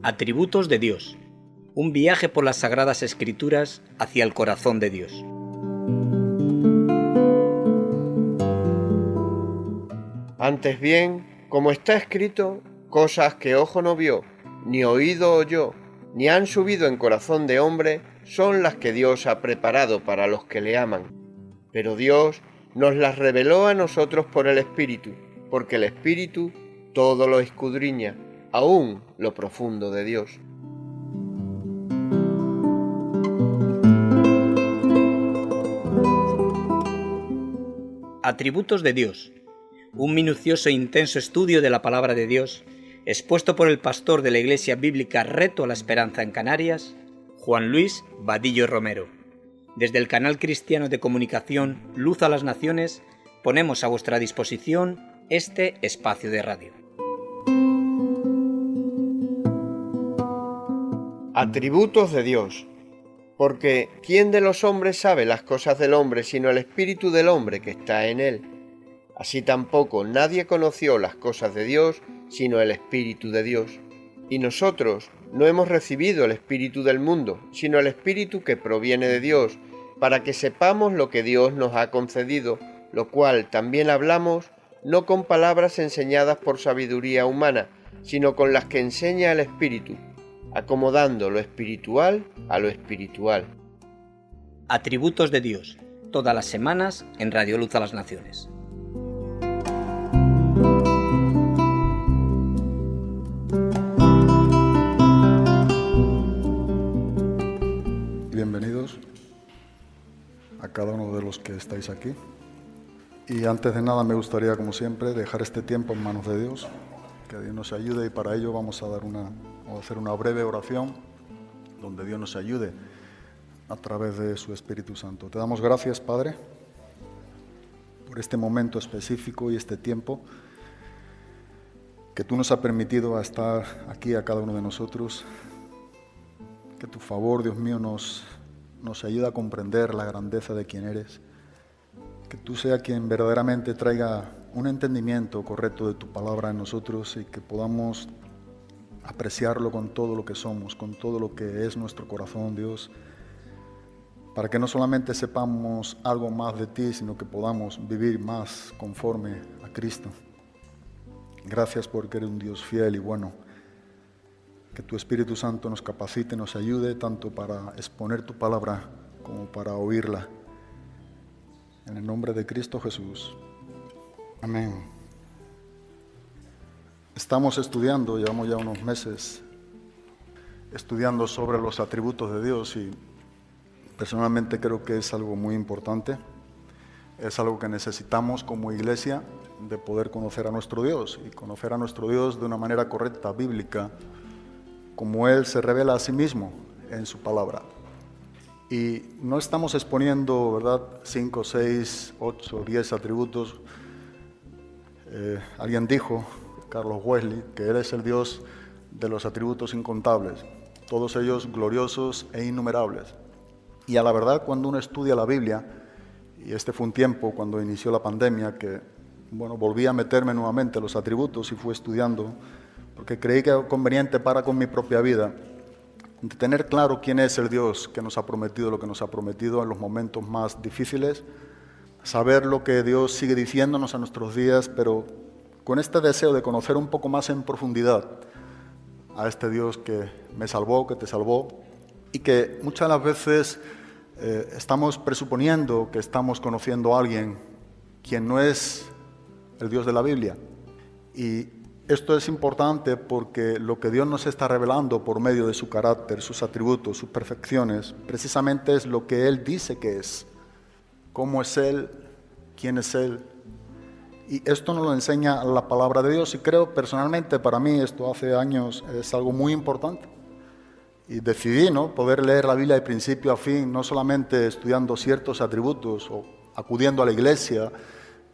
Atributos de Dios. Un viaje por las Sagradas Escrituras hacia el corazón de Dios. Antes bien, como está escrito, cosas que ojo no vio, ni oído oyó, ni han subido en corazón de hombre, son las que Dios ha preparado para los que le aman. Pero Dios nos las reveló a nosotros por el Espíritu, porque el Espíritu todo lo escudriña, aún lo profundo de Dios. Atributos de Dios. Un minucioso e intenso estudio de la palabra de Dios, expuesto por el pastor de la Iglesia Bíblica Reto a la Esperanza en Canarias, Juan Luis Vadillo Romero. Desde el canal cristiano de comunicación Luz a las Naciones, ponemos a vuestra disposición este espacio de radio. Atributos de Dios. Porque ¿quién de los hombres sabe las cosas del hombre sino el espíritu del hombre que está en él? Así tampoco nadie conoció las cosas de Dios sino el Espíritu de Dios. Y nosotros no hemos recibido el espíritu del mundo, sino el Espíritu que proviene de Dios, para que sepamos lo que Dios nos ha concedido, lo cual también hablamos, no con palabras enseñadas por sabiduría humana, sino con las que enseña el Espíritu, acomodando lo espiritual a lo espiritual. Atributos de Dios, todas las semanas en Radio Luz a las Naciones. Bienvenidos a cada uno de los que estáis aquí. Y antes de nada me gustaría, como siempre, dejar este tiempo en manos de Dios, que Dios nos ayude, y para ello vamos a hacer una breve oración donde Dios nos ayude a través de su Espíritu Santo. Te damos gracias, Padre, por este momento específico y este tiempo que tú nos has permitido a estar aquí a cada uno de nosotros. Que tu favor, Dios mío, nos ayude a comprender la grandeza de quién eres. Que tú seas quien verdaderamente traiga un entendimiento correcto de tu palabra en nosotros y que podamos apreciarlo con todo lo que somos, con todo lo que es nuestro corazón, Dios, para que no solamente sepamos algo más de ti, sino que podamos vivir más conforme a Cristo. Gracias porque eres un Dios fiel y bueno. Que tu Espíritu Santo nos capacite, nos ayude tanto para exponer tu palabra como para oírla. En el nombre de Cristo Jesús. Amén. Estamos estudiando, llevamos ya unos meses estudiando sobre los atributos de Dios y personalmente creo que es algo muy importante. Es algo que necesitamos como iglesia de poder conocer a nuestro Dios y conocer a nuestro Dios de una manera correcta, bíblica, como Él se revela a sí mismo en su palabra. Y no estamos exponiendo, ¿verdad?, 5, 6, 8, 10 atributos. Alguien dijo, Carlos Wesley, que Él es el Dios de los atributos incontables, todos ellos gloriosos e innumerables. Y a la verdad, cuando uno estudia la Biblia, y este fue un tiempo cuando inició la pandemia, que volví a meterme nuevamente en los atributos y fui estudiando, porque creí que era conveniente para con mi propia vida, de tener claro quién es el Dios que nos ha prometido lo que nos ha prometido en los momentos más difíciles, saber lo que Dios sigue diciéndonos a nuestros días, pero con este deseo de conocer un poco más en profundidad a este Dios que me salvó, que te salvó, y que muchas de las veces estamos presuponiendo que estamos conociendo a alguien quien no es el Dios de la Biblia. Y esto es importante porque lo que Dios nos está revelando por medio de su carácter, sus atributos, sus perfecciones, precisamente es lo que Él dice que es. ¿Cómo es Él? ¿Quién es Él? Y esto nos lo enseña la palabra de Dios y creo personalmente, para mí esto hace años es algo muy importante. Y decidí poder leer la Biblia de principio a fin, no solamente estudiando ciertos atributos o acudiendo a la iglesia,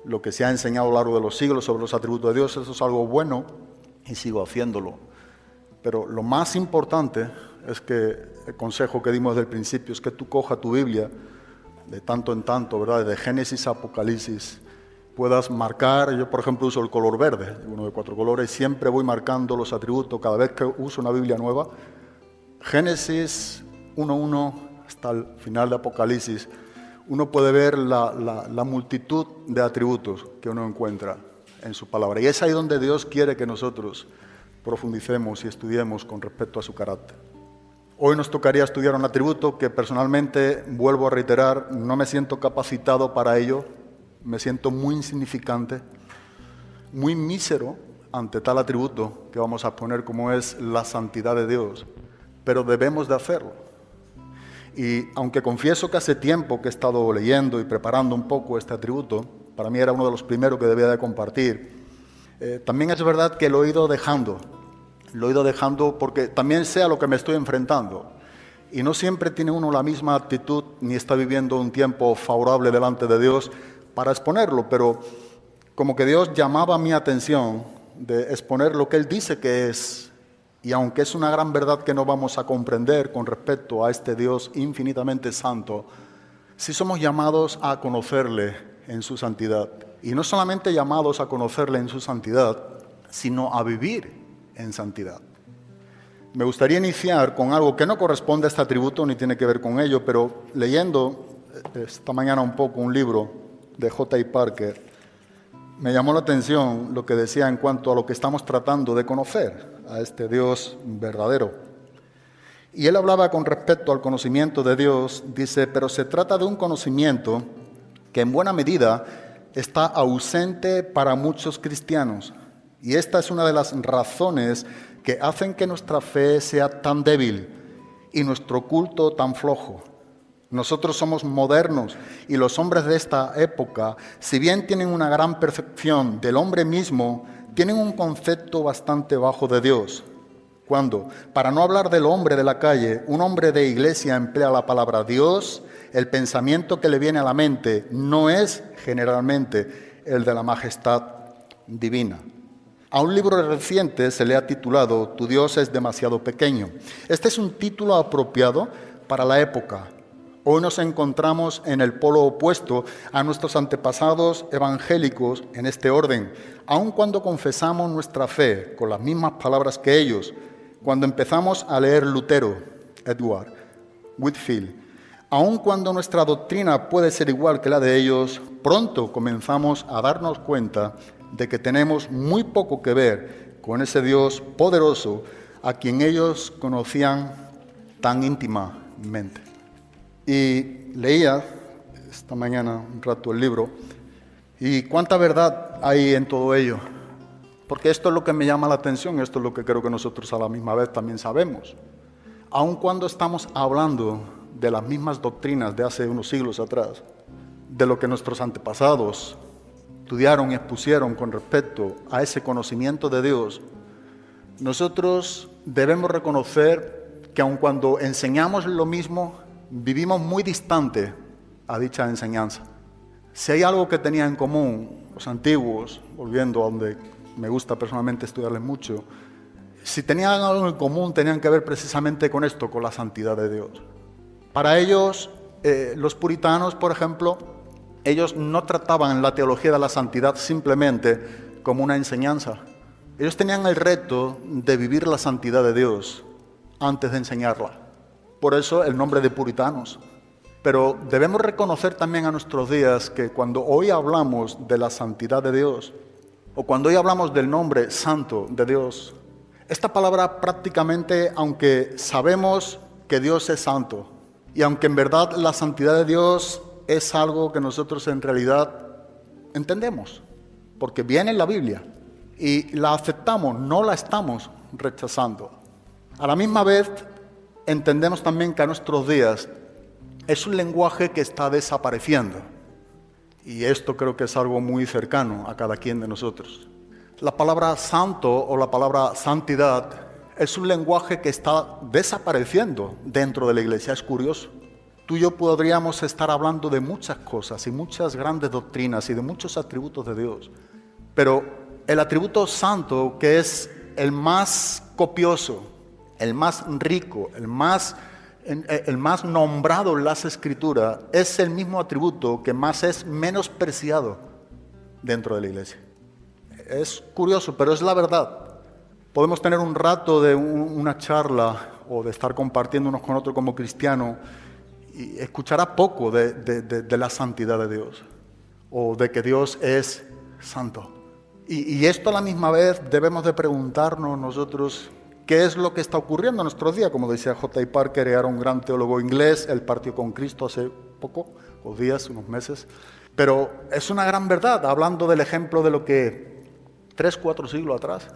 lo que se ha enseñado a lo largo de los siglos sobre los atributos de Dios, eso es algo bueno y sigo haciéndolo. Pero lo más importante es que el consejo que dimos desde el principio es que tú cojas tu Biblia de tanto en tanto, ¿verdad? De Génesis a Apocalipsis, puedas marcar. Yo, por ejemplo, uso el color verde, uno de 4 colores, siempre voy marcando los atributos cada vez que uso una Biblia nueva. Génesis 1:1 hasta el final de Apocalipsis, uno puede ver la multitud de atributos que uno encuentra en su palabra. Y es ahí donde Dios quiere que nosotros profundicemos y estudiemos con respecto a su carácter. Hoy nos tocaría estudiar un atributo que personalmente, vuelvo a reiterar, no me siento capacitado para ello. Me siento muy insignificante, muy mísero ante tal atributo que vamos a poner como es la santidad de Dios. Pero debemos de hacerlo. Y aunque confieso que hace tiempo que he estado leyendo y preparando un poco este atributo, para mí era uno de los primeros que debía de compartir, también es verdad que lo he ido dejando. Lo he ido dejando porque también sé a lo que me estoy enfrentando. Y no siempre tiene uno la misma actitud ni está viviendo un tiempo favorable delante de Dios para exponerlo, pero como que Dios llamaba mi atención de exponer lo que Él dice que es. Y aunque es una gran verdad que no vamos a comprender con respecto a este Dios infinitamente santo, sí somos llamados a conocerle en su santidad. Y no solamente llamados a conocerle en su santidad, sino a vivir en santidad. Me gustaría iniciar con algo que no corresponde a este atributo ni tiene que ver con ello, pero leyendo esta mañana un poco un libro de J.I. Parker, me llamó la atención lo que decía en cuanto a lo que estamos tratando de conocer, a este Dios verdadero. Y él hablaba con respecto al conocimiento de Dios, dice, pero se trata de un conocimiento que en buena medida está ausente para muchos cristianos. Y esta es una de las razones que hacen que nuestra fe sea tan débil y nuestro culto tan flojo. Nosotros somos modernos y los hombres de esta época, si bien tienen una gran percepción del hombre mismo, tienen un concepto bastante bajo de Dios. Cuando, para no hablar del hombre de la calle, un hombre de iglesia emplea la palabra Dios, el pensamiento que le viene a la mente no es generalmente el de la majestad divina. A un libro reciente se le ha titulado Tu Dios es demasiado pequeño. Este es un título apropiado para la época. Hoy nos encontramos en el polo opuesto a nuestros antepasados evangélicos en este orden, aun cuando confesamos nuestra fe con las mismas palabras que ellos, cuando empezamos a leer Lutero, Edward, Whitefield, aun cuando nuestra doctrina puede ser igual que la de ellos, pronto comenzamos a darnos cuenta de que tenemos muy poco que ver con ese Dios poderoso a quien ellos conocían tan íntimamente. Y leía esta mañana un rato el libro, y cuánta verdad hay en todo ello, porque esto es lo que me llama la atención, esto es lo que creo que nosotros a la misma vez también sabemos. Aun cuando estamos hablando de las mismas doctrinas de hace unos siglos atrás, de lo que nuestros antepasados estudiaron y expusieron con respecto a ese conocimiento de Dios, nosotros debemos reconocer que aun cuando enseñamos lo mismo, vivimos muy distante a dicha enseñanza. Si hay algo que tenían en común los antiguos, volviendo a donde me gusta personalmente estudiarles mucho, si tenían algo en común, tenían que ver precisamente con esto, con la santidad de Dios. Para ellos, los puritanos, por ejemplo, ellos no trataban la teología de la santidad simplemente como una enseñanza. Ellos tenían el reto de vivir la santidad de Dios antes de enseñarla. Por eso el nombre de puritanos. Pero debemos reconocer también a nuestros días que cuando hoy hablamos de la santidad de Dios, o cuando hoy hablamos del nombre santo de Dios, esta palabra prácticamente, aunque sabemos que Dios es santo, y aunque en verdad la santidad de Dios es algo que nosotros en realidad entendemos, porque viene en la Biblia, y la aceptamos, no la estamos rechazando. A la misma vez, entendemos también que a nuestros días es un lenguaje que está desapareciendo. Y esto creo que es algo muy cercano a cada quien de nosotros. La palabra santo o la palabra santidad es un lenguaje que está desapareciendo dentro de la iglesia. Es curioso. Tú y yo podríamos estar hablando de muchas cosas y muchas grandes doctrinas y de muchos atributos de Dios. Pero el atributo santo, que es el más copioso, el más rico, el más el más nombrado en las Escrituras, es el mismo atributo que más es menospreciado dentro de la iglesia. Es curioso, pero es la verdad. Podemos tener un rato de una charla o de estar compartiendo unos con otros como cristianos y escuchará poco de la santidad de Dios o de que Dios es santo. Y esto a la misma vez debemos de preguntarnos nosotros qué es lo que está ocurriendo en nuestros días. Como decía J. Parker, era un gran teólogo inglés, él partió con Cristo hace poco, unos días, unos meses. Pero es una gran verdad, hablando del ejemplo de lo que 3, 4 siglos atrás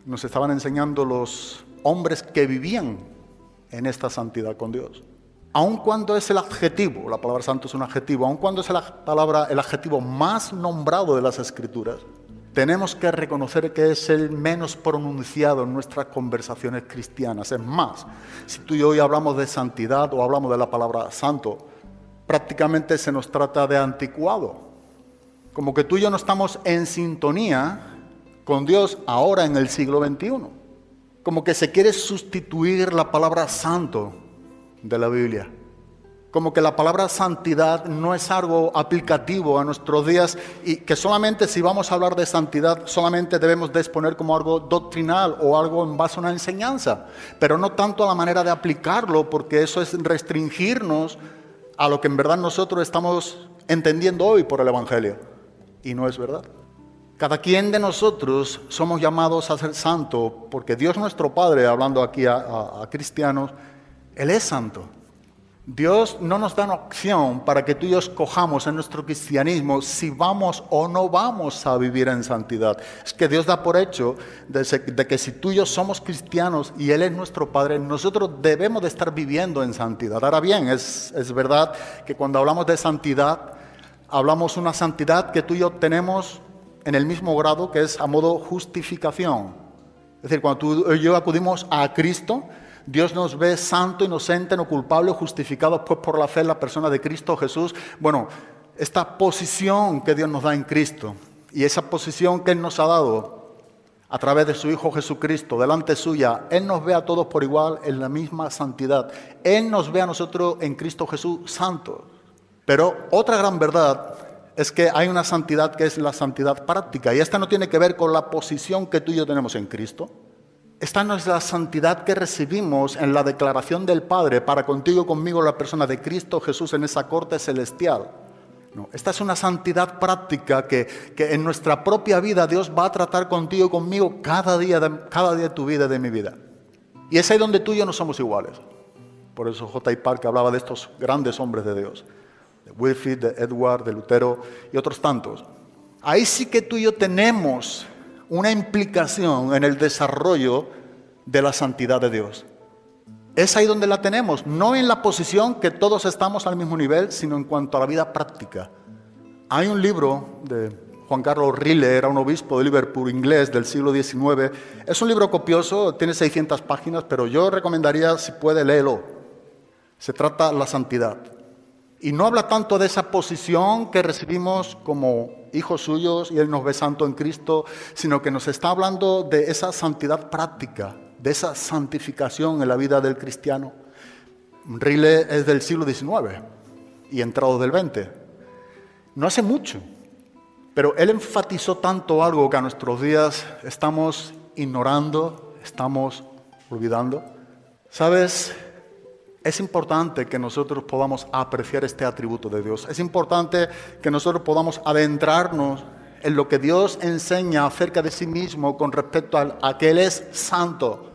nos estaban enseñando los hombres que vivían en esta santidad con Dios. Aun cuando es el adjetivo, la palabra santo es un adjetivo, aun cuando es el adjetivo más nombrado de las Escrituras, tenemos que reconocer que es el menos pronunciado en nuestras conversaciones cristianas. Es más, si tú y yo hoy hablamos de santidad o hablamos de la palabra santo, prácticamente se nos trata de anticuado. Como que tú y yo no estamos en sintonía con Dios ahora en el siglo XXI. Como que se quiere sustituir la palabra santo de la Biblia. Como que la palabra santidad no es algo aplicativo a nuestros días y que solamente si vamos a hablar de santidad solamente debemos de exponer como algo doctrinal o algo en base a una enseñanza, pero no tanto a la manera de aplicarlo, porque eso es restringirnos a lo que en verdad nosotros estamos entendiendo hoy por el Evangelio. Y no es verdad. Cada quien de nosotros somos llamados a ser santo porque Dios nuestro Padre, hablando aquí a cristianos, Él es santo. Dios no nos da una opción para que tú y yo escojamos en nuestro cristianismo si vamos o no vamos a vivir en santidad. Es que Dios da por hecho de que si tú y yo somos cristianos y Él es nuestro Padre, nosotros debemos de estar viviendo en santidad. Ahora bien, es verdad que cuando hablamos de santidad, hablamos una santidad que tú y yo tenemos en el mismo grado, que es a modo justificación. Es decir, cuando tú y yo acudimos a Cristo, Dios nos ve santo, inocente, no culpable, justificado pues por la fe en la persona de Cristo Jesús. Bueno, esta posición que Dios nos da en Cristo y esa posición que Él nos ha dado a través de su Hijo Jesucristo, delante suya, Él nos ve a todos por igual en la misma santidad. Él nos ve a nosotros en Cristo Jesús santos. Pero otra gran verdad es que hay una santidad que es la santidad práctica, y esta no tiene que ver con la posición que tú y yo tenemos en Cristo. Esta no es la santidad que recibimos en la declaración del Padre para contigo y conmigo, la persona de Cristo Jesús en esa corte celestial. No, esta es una santidad práctica que en nuestra propia vida Dios va a tratar contigo y conmigo cada día de tu vida y de mi vida. Y es ahí donde tú y yo no somos iguales. Por eso J. Parker hablaba de estos grandes hombres de Dios, de Wilfrid, de Edward, de Lutero y otros tantos. Ahí sí que tú y yo tenemos una implicación en el desarrollo de la santidad de Dios. Es ahí donde la tenemos, no en la posición que todos estamos al mismo nivel, sino en cuanto a la vida práctica. Hay un libro de Juan Carlos Rile, era un obispo de Liverpool inglés del siglo XIX. Es un libro copioso, tiene 600 páginas, pero yo recomendaría, si puede, léelo. Se trata de la santidad. Y no habla tanto de esa posición que recibimos como hijos suyos y Él nos ve santo en Cristo, sino que nos está hablando de esa santidad práctica, de esa santificación en la vida del cristiano. Rile es del siglo XIX y entrado del XX. No hace mucho, pero él enfatizó tanto algo que a nuestros días estamos ignorando, estamos olvidando. ¿Sabes? Es importante que nosotros podamos apreciar este atributo de Dios. Es importante que nosotros podamos adentrarnos en lo que Dios enseña acerca de sí mismo con respecto a que Él es santo.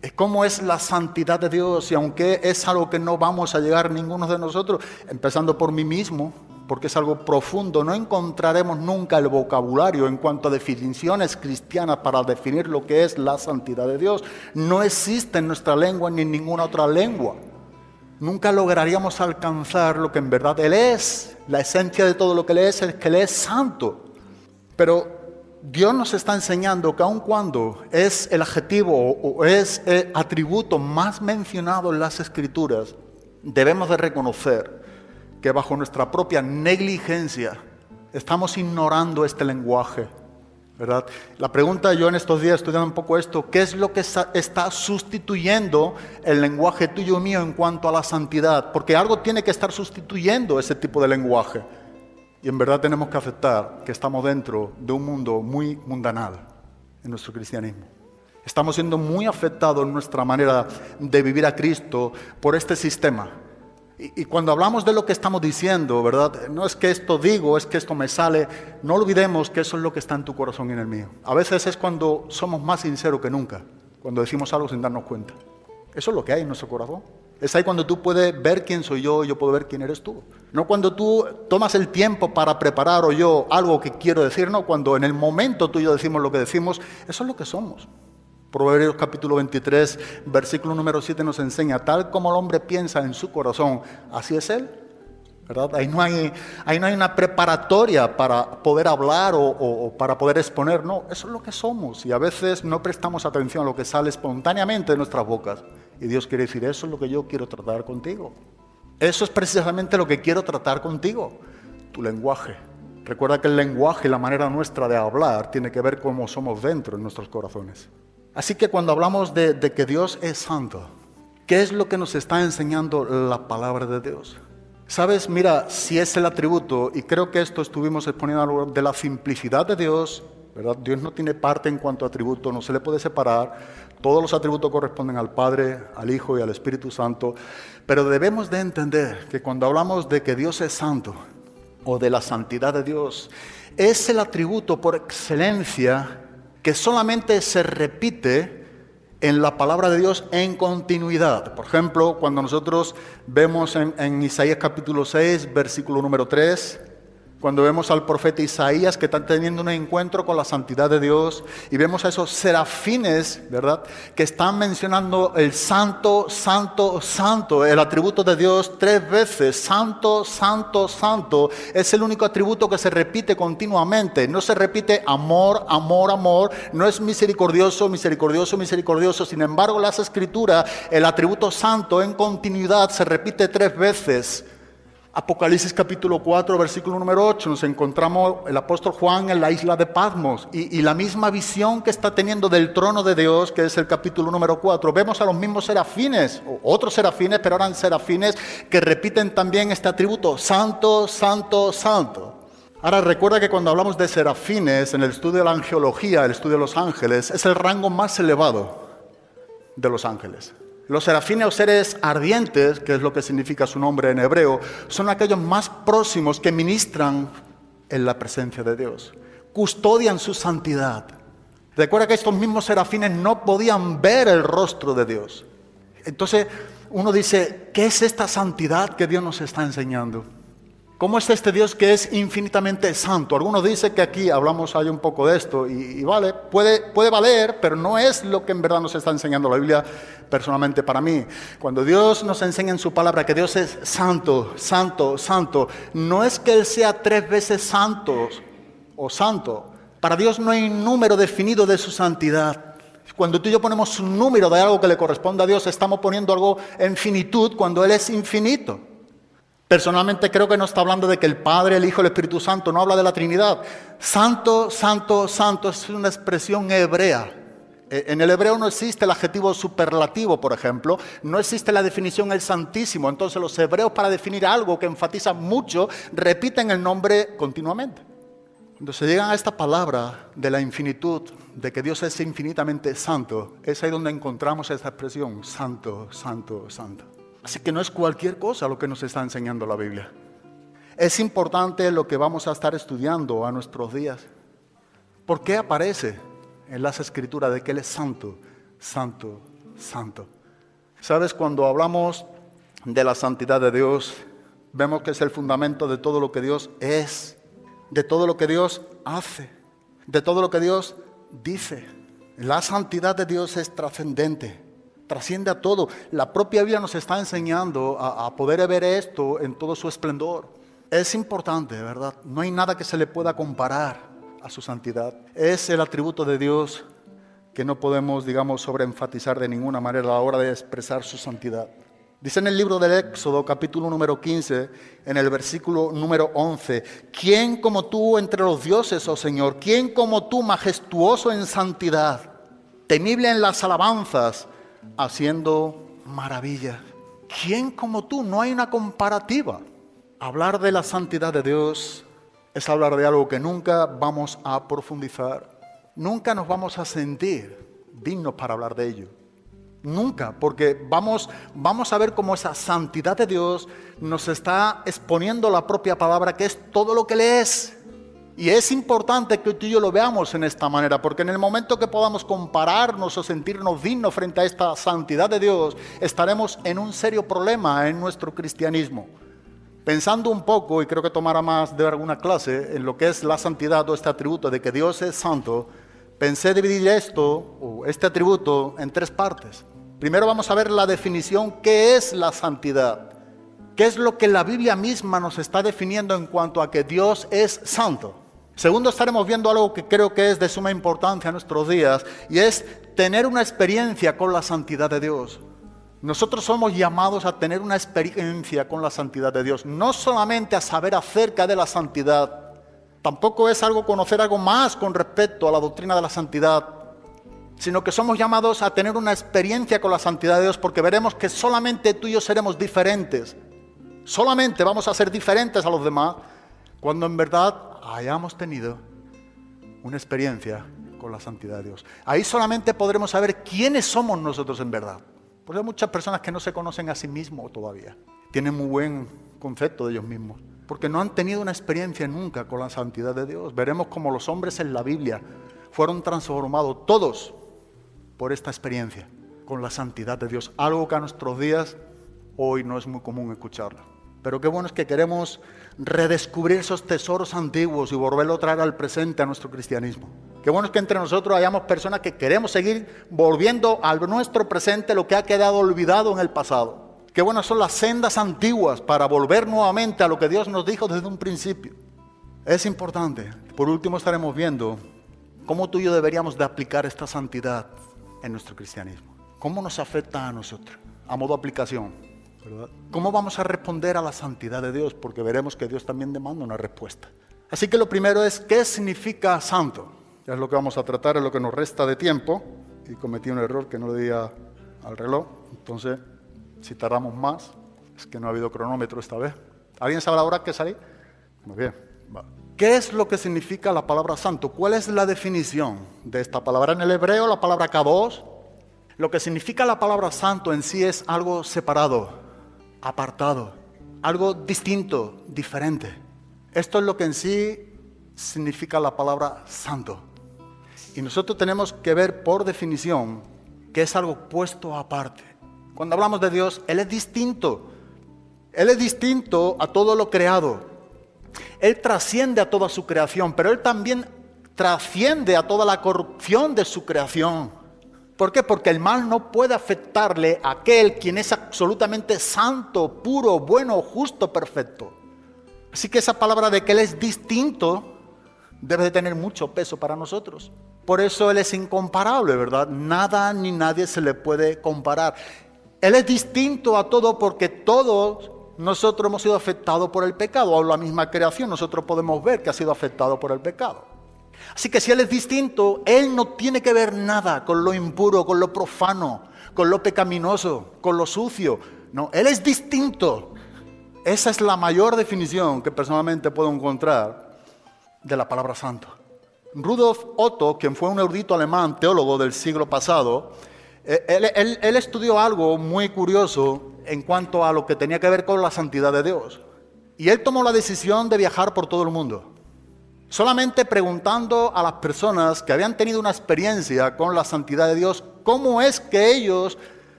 Es cómo es la santidad de Dios, y aunque es algo que no vamos a llegar ninguno de nosotros, empezando por mí mismo, porque es algo profundo, no encontraremos nunca el vocabulario en cuanto a definiciones cristianas para definir lo que es la santidad de Dios. No existe en nuestra lengua ni en ninguna otra lengua. Nunca lograríamos alcanzar lo que en verdad Él es. La esencia de todo lo que Él es que Él es santo. Pero Dios nos está enseñando que aun cuando es el adjetivo o es el atributo más mencionado en las Escrituras, debemos de reconocer que bajo nuestra propia negligencia estamos ignorando este lenguaje. ¿verdad? La pregunta, yo en estos días estudiando un poco esto, ¿qué es lo que está sustituyendo el lenguaje tuyo y mío en cuanto a la santidad? Porque algo tiene que estar sustituyendo ese tipo de lenguaje. Y en verdad tenemos que aceptar que estamos dentro de un mundo muy mundanal en nuestro cristianismo. Estamos siendo muy afectados en nuestra manera de vivir a Cristo por este sistema. Y cuando hablamos de lo que estamos diciendo, ¿verdad? No es que esto digo, es que esto me sale. No olvidemos que eso es lo que está en tu corazón y en el mío. A veces es cuando somos más sinceros que nunca, cuando decimos algo sin darnos cuenta. Eso es lo que hay en nuestro corazón. Es ahí cuando tú puedes ver quién soy yo y yo puedo ver quién eres tú. No cuando tú tomas el tiempo para preparar o yo algo que quiero decir, no, cuando en el momento tú y yo decimos lo que decimos, eso es lo que somos. Proverbios capítulo 23, versículo número 7 nos enseña, tal como el hombre piensa en su corazón, así es él, ¿verdad? Ahí no hay una preparatoria para poder hablar o para poder exponer, no, eso es lo que somos. Y a veces no prestamos atención a lo que sale espontáneamente de nuestras bocas. Y Dios quiere decir, eso es lo que yo quiero tratar contigo. Eso es precisamente lo que quiero tratar contigo, tu lenguaje. Recuerda que el lenguaje y la manera nuestra de hablar tiene que ver cómo somos dentro en nuestros corazones. Así que cuando hablamos de que Dios es santo, ¿qué es lo que nos está enseñando la palabra de Dios? Sabes, mira, si es el atributo, y creo que esto estuvimos exponiendo de la simplicidad de Dios, ¿verdad? Dios no tiene parte en cuanto a atributo, no se le puede separar. Todos los atributos corresponden al Padre, al Hijo y al Espíritu Santo. Pero debemos de entender que cuando hablamos de que Dios es santo, o de la santidad de Dios, es el atributo por excelencia que solamente se repite en la palabra de Dios en continuidad. Por ejemplo, cuando nosotros vemos en Isaías capítulo 6, versículo número 3, cuando vemos al profeta Isaías que está teniendo un encuentro con la santidad de Dios y vemos a esos serafines, ¿verdad?, que están mencionando el santo, santo, santo, el atributo de Dios 3 veces, santo, santo, santo, es el único atributo que se repite continuamente, no se repite amor, amor, amor, no es misericordioso, misericordioso, misericordioso, sin embargo las Escrituras, el atributo santo en continuidad se repite 3 veces. Apocalipsis capítulo 4, versículo número 8, nos encontramos el apóstol Juan en la isla de Patmos y la misma visión que está teniendo del trono de Dios, que es el capítulo número 4. Vemos a los mismos serafines, otros serafines, pero eran serafines que repiten también este atributo, santo, santo, santo. Ahora recuerda que cuando hablamos de serafines, en el estudio de la angelología, el estudio de los ángeles, es el rango más elevado de los ángeles. Los serafines o seres ardientes, que es lo que significa su nombre en hebreo, son aquellos más próximos que ministran en la presencia de Dios, custodian su santidad. Recuerda que estos mismos serafines no podían ver el rostro de Dios. Entonces uno dice, ¿qué es esta santidad que Dios nos está enseñando? ¿Cómo es este Dios que es infinitamente santo? Algunos dicen que aquí hablamos hay un poco de esto y vale, puede valer, pero no es lo que en verdad nos está enseñando la Biblia personalmente para mí. Cuando Dios nos enseña en su palabra que Dios es santo, santo, santo, no es que Él sea 3 veces santo o santo. Para Dios no hay un número definido de su santidad. Cuando tú y yo ponemos un número de algo que le corresponde a Dios, estamos poniendo algo en finitud cuando Él es infinito. Personalmente creo que no está hablando de que el Padre, el Hijo, el Espíritu Santo, no habla de la Trinidad. Santo, santo, santo es una expresión hebrea. En el hebreo no existe el adjetivo superlativo, por ejemplo. No existe la definición el Santísimo. Entonces los hebreos, para definir algo que enfatiza mucho, repiten el nombre continuamente. Cuando se llegan a esta palabra de la infinitud, de que Dios es infinitamente santo, es ahí donde encontramos esta expresión, santo, santo, santo. Así que no es cualquier cosa lo que nos está enseñando la Biblia. Es importante lo que vamos a estar estudiando a nuestros días. ¿Por qué aparece en las Escrituras de que Él es santo, santo, santo? ¿Sabes? Cuando hablamos de la santidad de Dios, vemos que es el fundamento de todo lo que Dios es, de todo lo que Dios hace, de todo lo que Dios dice. La santidad de Dios es trascendente. Trasciende a todo. La propia Biblia nos está enseñando a poder ver esto en todo su esplendor. Es importante, ¿verdad? No hay nada que se le pueda comparar a su santidad. Es el atributo de Dios que no podemos, digamos, sobreenfatizar de ninguna manera a la hora de expresar su santidad. Dice en el libro del Éxodo, capítulo número 15, en el versículo número 11, ¿quién como tú entre los dioses, oh Señor? ¿Quién como tú majestuoso en santidad, temible en las alabanzas, haciendo maravillas? ¿Quién como tú? No hay una comparativa. Hablar de la santidad de Dios es hablar de algo que nunca vamos a profundizar. Nunca nos vamos a sentir dignos para hablar de ello. Nunca, porque vamos a ver cómo esa santidad de Dios nos está exponiendo la propia palabra, que es todo lo que le es. Y es importante que tú y yo lo veamos en esta manera, porque en el momento que podamos compararnos o sentirnos dignos frente a esta santidad de Dios, estaremos en un serio problema en nuestro cristianismo. Pensando un poco, y creo que tomará más de alguna clase, en lo que es la santidad o este atributo de que Dios es santo, pensé dividir este atributo en 3 partes. Primero vamos a ver la definición, ¿qué es la santidad? ¿Qué es lo que la Biblia misma nos está definiendo en cuanto a que Dios es santo? Segundo, estaremos viendo algo que creo que es de suma importancia en nuestros días, y es tener una experiencia con la santidad de Dios. Nosotros somos llamados a tener una experiencia con la santidad de Dios, no solamente a saber acerca de la santidad, tampoco es conocer algo más con respecto a la doctrina de la santidad, sino que somos llamados a tener una experiencia con la santidad de Dios, porque veremos que solamente tú y yo seremos diferentes. Solamente vamos a ser diferentes a los demás cuando en verdad hayamos tenido una experiencia con la santidad de Dios. Ahí solamente podremos saber quiénes somos nosotros en verdad. Porque hay muchas personas que no se conocen a sí mismos todavía. Tienen muy buen concepto de ellos mismos, porque no han tenido una experiencia nunca con la santidad de Dios. Veremos cómo los hombres en la Biblia fueron transformados todos por esta experiencia con la santidad de Dios. Algo que a nuestros días hoy no es muy común escucharlo. Pero qué bueno es que queremos redescubrir esos tesoros antiguos y volverlo a traer al presente a nuestro cristianismo. Qué bueno es que entre nosotros hayamos personas que queremos seguir volviendo a nuestro presente lo que ha quedado olvidado en el pasado. Qué buenas son las sendas antiguas para volver nuevamente a lo que Dios nos dijo desde un principio. Es importante. Por último estaremos viendo cómo tú y yo deberíamos de aplicar esta santidad en nuestro cristianismo. ¿Cómo nos afecta a nosotros? A modo aplicación, ¿verdad? ¿Cómo vamos a responder a la santidad de Dios? Porque veremos que Dios también demanda una respuesta. Así que lo primero es, ¿qué significa santo? Ya es lo que vamos a tratar, es lo que nos resta de tiempo. Y cometí un error que no le di al reloj. Entonces, si tardamos más, es que no ha habido cronómetro esta vez. ¿Alguien sabe la hora que salí? Muy bien, va. ¿Qué es lo que significa la palabra santo? ¿Cuál es la definición de esta palabra? En el hebreo, la palabra kadosh, lo que significa la palabra santo en sí es algo separado, apartado, algo distinto, diferente. Esto es lo que en sí significa la palabra santo. Y nosotros tenemos que ver por definición que es algo puesto aparte. Cuando hablamos de Dios, Él es distinto. Él es distinto a todo lo creado. Él trasciende a toda su creación, pero Él también trasciende a toda la corrupción de su creación. ¿Por qué? Porque el mal no puede afectarle a aquel quien es absolutamente santo, puro, bueno, justo, perfecto. Así que esa palabra de que Él es distinto debe de tener mucho peso para nosotros. Por eso Él es incomparable, ¿verdad? Nada ni nadie se le puede comparar. Él es distinto a todo porque todos nosotros hemos sido afectados por el pecado. O la misma creación, nosotros podemos ver que ha sido afectado por el pecado. Así que si Él es distinto, Él no tiene que ver nada con lo impuro, con lo profano, con lo pecaminoso, con lo sucio. No, Él es distinto. Esa es la mayor definición que personalmente puedo encontrar de la palabra santo. Rudolf Otto, quien fue un erudito alemán, teólogo del siglo pasado, él estudió algo muy curioso en cuanto a lo que tenía que ver con la santidad de Dios. Y él tomó la decisión de viajar por todo el mundo, solamente preguntando a las personas que habían tenido una experiencia con la santidad de Dios, cómo es que ellos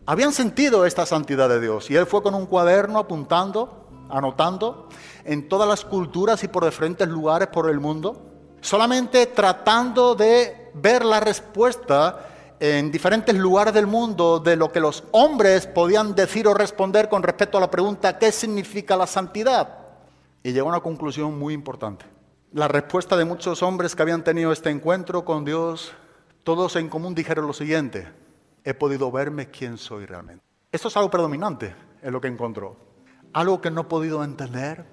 habían sentido esta santidad de Dios. Y él fue con un cuaderno apuntando, anotando en todas las culturas y por diferentes lugares por el mundo, solamente tratando de ver la respuesta en diferentes lugares del mundo de lo que los hombres podían decir o responder con respecto a la pregunta ¿qué significa la santidad? Y llegó a una conclusión muy importante. La respuesta de muchos hombres que habían tenido este encuentro con Dios, todos en común dijeron lo siguiente: he podido verme quién soy realmente. Esto es algo predominante es lo que encontró. Algo que no he podido entender,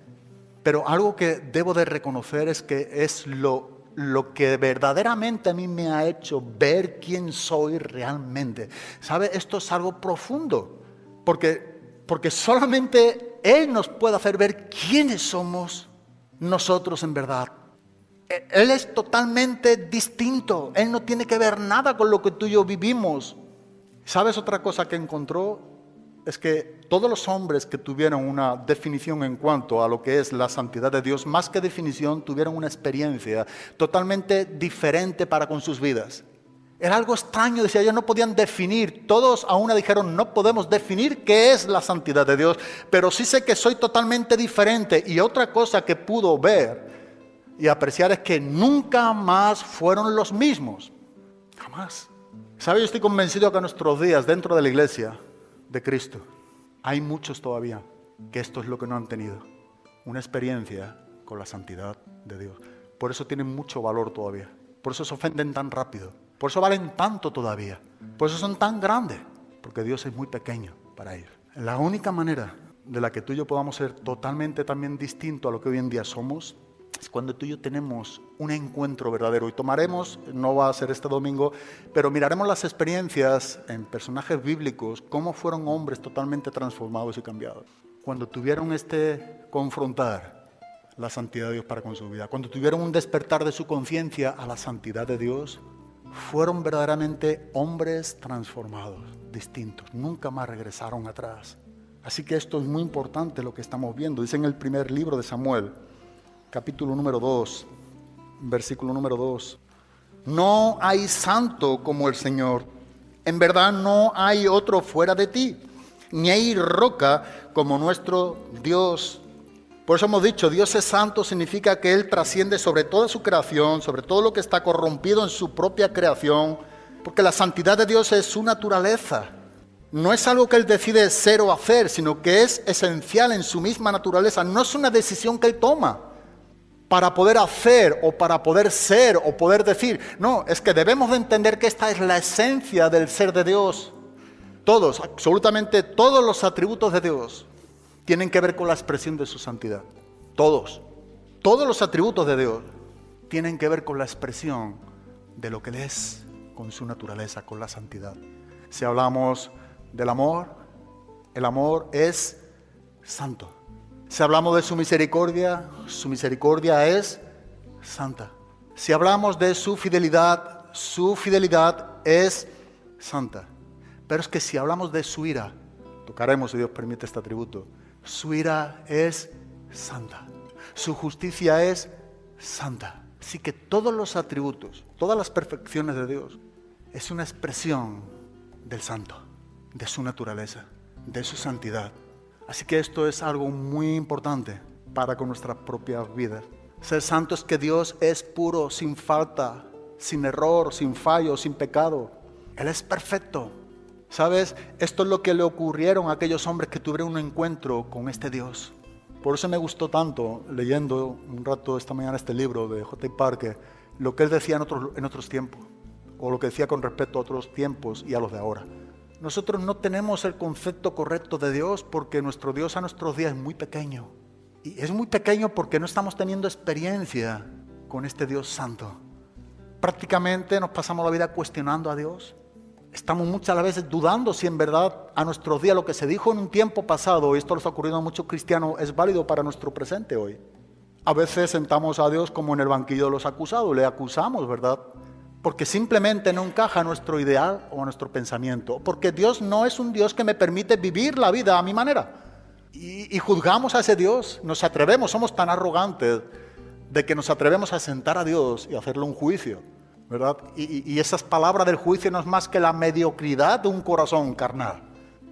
pero algo que debo de reconocer es que es lo que verdaderamente a mí me ha hecho ver quién soy realmente. ¿Sabe? Esto es algo profundo, porque solamente Él nos puede hacer ver quiénes somos nosotros en verdad. Él es totalmente distinto. Él no tiene que ver nada con lo que tú y yo vivimos. ¿Sabes otra cosa que encontró? Es que todos los hombres que tuvieron una definición en cuanto a lo que es la santidad de Dios, más que definición, tuvieron una experiencia totalmente diferente para con sus vidas. Era algo extraño, decía, ellos no podían definir. Todos a una dijeron, no podemos definir qué es la santidad de Dios, pero sí sé que soy totalmente diferente. Y otra cosa que pudo ver y apreciar es que nunca más fueron los mismos. Jamás. ¿Sabe? Yo estoy convencido que en nuestros días, dentro de la iglesia de Cristo, hay muchos todavía que esto es lo que no han tenido. Una experiencia con la santidad de Dios. Por eso tienen mucho valor todavía. Por eso se ofenden tan rápido. Por eso valen tanto todavía. Por eso son tan grandes. Porque Dios es muy pequeño para ellos. La única manera de la que tú y yo podamos ser totalmente también distintos a lo que hoy en día somos es cuando tú y yo tenemos un encuentro verdadero. Y tomaremos, no va a ser este domingo, pero miraremos las experiencias en personajes bíblicos, cómo fueron hombres totalmente transformados y cambiados. Cuando tuvieron confrontar la santidad de Dios para con su vida, cuando tuvieron un despertar de su conciencia a la santidad de Dios, fueron verdaderamente hombres transformados, distintos. Nunca más regresaron atrás. Así que esto es muy importante lo que estamos viendo. Dice en el primer libro de Samuel, capítulo número 2, versículo número 2. No hay santo como el Señor. En verdad no hay otro fuera de ti, ni hay roca como nuestro Dios. Por eso hemos dicho, Dios es santo, significa que Él trasciende sobre toda su creación, sobre todo lo que está corrompido en su propia creación, porque la santidad de Dios es su naturaleza. No es algo que Él decide ser o hacer, sino que es esencial en su misma naturaleza. No es una decisión que Él toma para poder hacer o para poder ser o poder decir. No, es que debemos de entender que esta es la esencia del ser de Dios. Todos, absolutamente todos los atributos de Dios tienen que ver con la expresión de su santidad. Todos los atributos de Dios tienen que ver con la expresión de lo que Él es, con su naturaleza, con la santidad. Si hablamos del amor, el amor es santo. Si hablamos de su misericordia es santa. Si hablamos de su fidelidad es santa. Pero es que si hablamos de su ira, tocaremos, si Dios permite, este atributo. Su ira es santa. Su justicia es santa. Así que todos los atributos, todas las perfecciones de Dios, es una expresión del santo, de su naturaleza, de su santidad. Así que esto es algo muy importante para con nuestras propias vidas. Ser santo es que Dios es puro, sin falta, sin error, sin fallo, sin pecado. Él es perfecto. ¿Sabes? Esto es lo que le ocurrieron a aquellos hombres que tuvieron un encuentro con este Dios. Por eso me gustó tanto, leyendo un rato esta mañana este libro de J. Parker, lo que él decía en otros tiempos, o lo que decía con respecto a otros tiempos y a los de ahora. Nosotros no tenemos el concepto correcto de Dios porque nuestro Dios a nuestros días es muy pequeño. Y es muy pequeño porque no estamos teniendo experiencia con este Dios santo. Prácticamente nos pasamos la vida cuestionando a Dios. Estamos muchas veces dudando si en verdad a nuestros días lo que se dijo en un tiempo pasado, y esto les ha ocurrido a muchos cristianos, es válido para nuestro presente hoy. A veces sentamos a Dios como en el banquillo de los acusados, le acusamos, ¿verdad? Porque simplemente no encaja a nuestro ideal o a nuestro pensamiento. Porque Dios no es un Dios que me permite vivir la vida a mi manera. Y juzgamos a ese Dios, nos atrevemos, somos tan arrogantes de que nos atrevemos a sentar a Dios y hacerle un juicio, ¿verdad? Y esas palabras del juicio no es más que la mediocridad de un corazón carnal.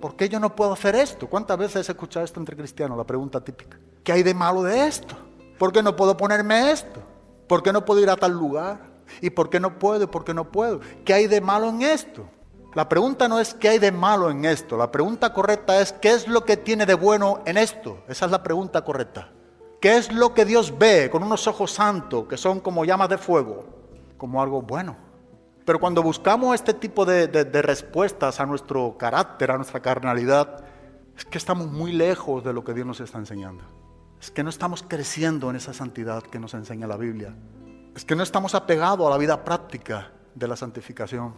¿Por qué yo no puedo hacer esto? ¿Cuántas veces he escuchado esto entre cristianos? La pregunta típica. ¿Qué hay de malo de esto? ¿Por qué no puedo ponerme esto? ¿Por qué no puedo ir a tal lugar? ¿Y por qué no puedo? ¿Por qué no puedo? ¿Qué hay de malo en esto? La pregunta no es qué hay de malo en esto. La pregunta correcta es qué es lo que tiene de bueno en esto. Esa es la pregunta correcta. ¿Qué es lo que Dios ve con unos ojos santos que son como llamas de fuego? Como algo bueno. Pero cuando buscamos este tipo de respuestas a nuestro carácter, a nuestra carnalidad, Es que estamos muy lejos de lo que Dios nos está enseñando. Es que no estamos creciendo en esa santidad que nos enseña la Biblia. Es que no estamos apegados a la vida práctica de la santificación.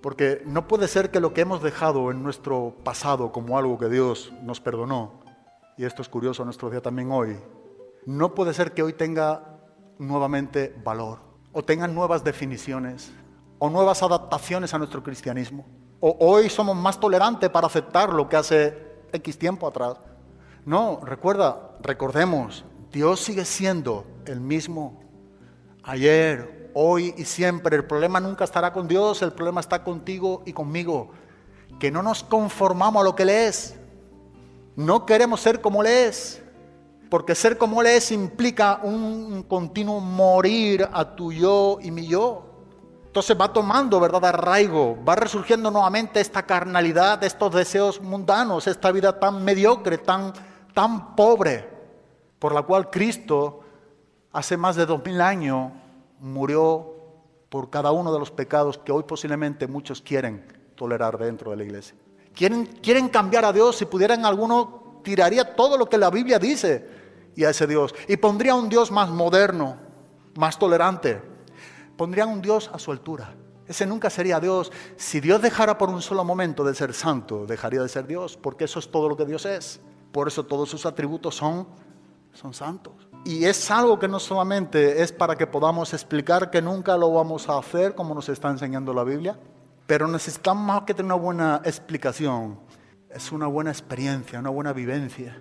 Porque no puede ser que lo que hemos dejado en nuestro pasado como algo que Dios nos perdonó, y esto es curioso en nuestro día también hoy, no puede ser que hoy tenga nuevamente valor, o tenga nuevas definiciones, o nuevas adaptaciones a nuestro cristianismo. O hoy somos más tolerantes para aceptar lo que hace X tiempo atrás. No, recordemos, Dios sigue siendo el mismo ayer, hoy y siempre. El problema nunca estará con Dios, el problema está contigo y conmigo. Que no nos conformamos a lo que Él es. No queremos ser como Él es. Porque ser como Él es implica un continuo morir a tu yo y mi yo. Entonces va tomando, ¿verdad?, arraigo, va resurgiendo nuevamente esta carnalidad, estos deseos mundanos, esta vida tan mediocre, tan pobre, por la cual Cristo hace más de 2000 años murió por cada uno de los pecados que hoy posiblemente muchos quieren tolerar dentro de la iglesia. Quieren cambiar a Dios. Si pudieran, alguno tiraría todo lo que la Biblia dice y a ese Dios, y pondría un Dios más moderno, más tolerante. Pondrían un Dios a su altura. Ese nunca sería Dios. Si Dios dejara por un solo momento de ser santo, dejaría de ser Dios, porque eso es todo lo que Dios es. Por eso todos sus atributos son santos. Y es algo que no solamente es para que podamos explicar, que nunca lo vamos a hacer como nos está enseñando la Biblia, pero necesitamos más que tener una buena explicación. Es una buena experiencia, una buena vivencia.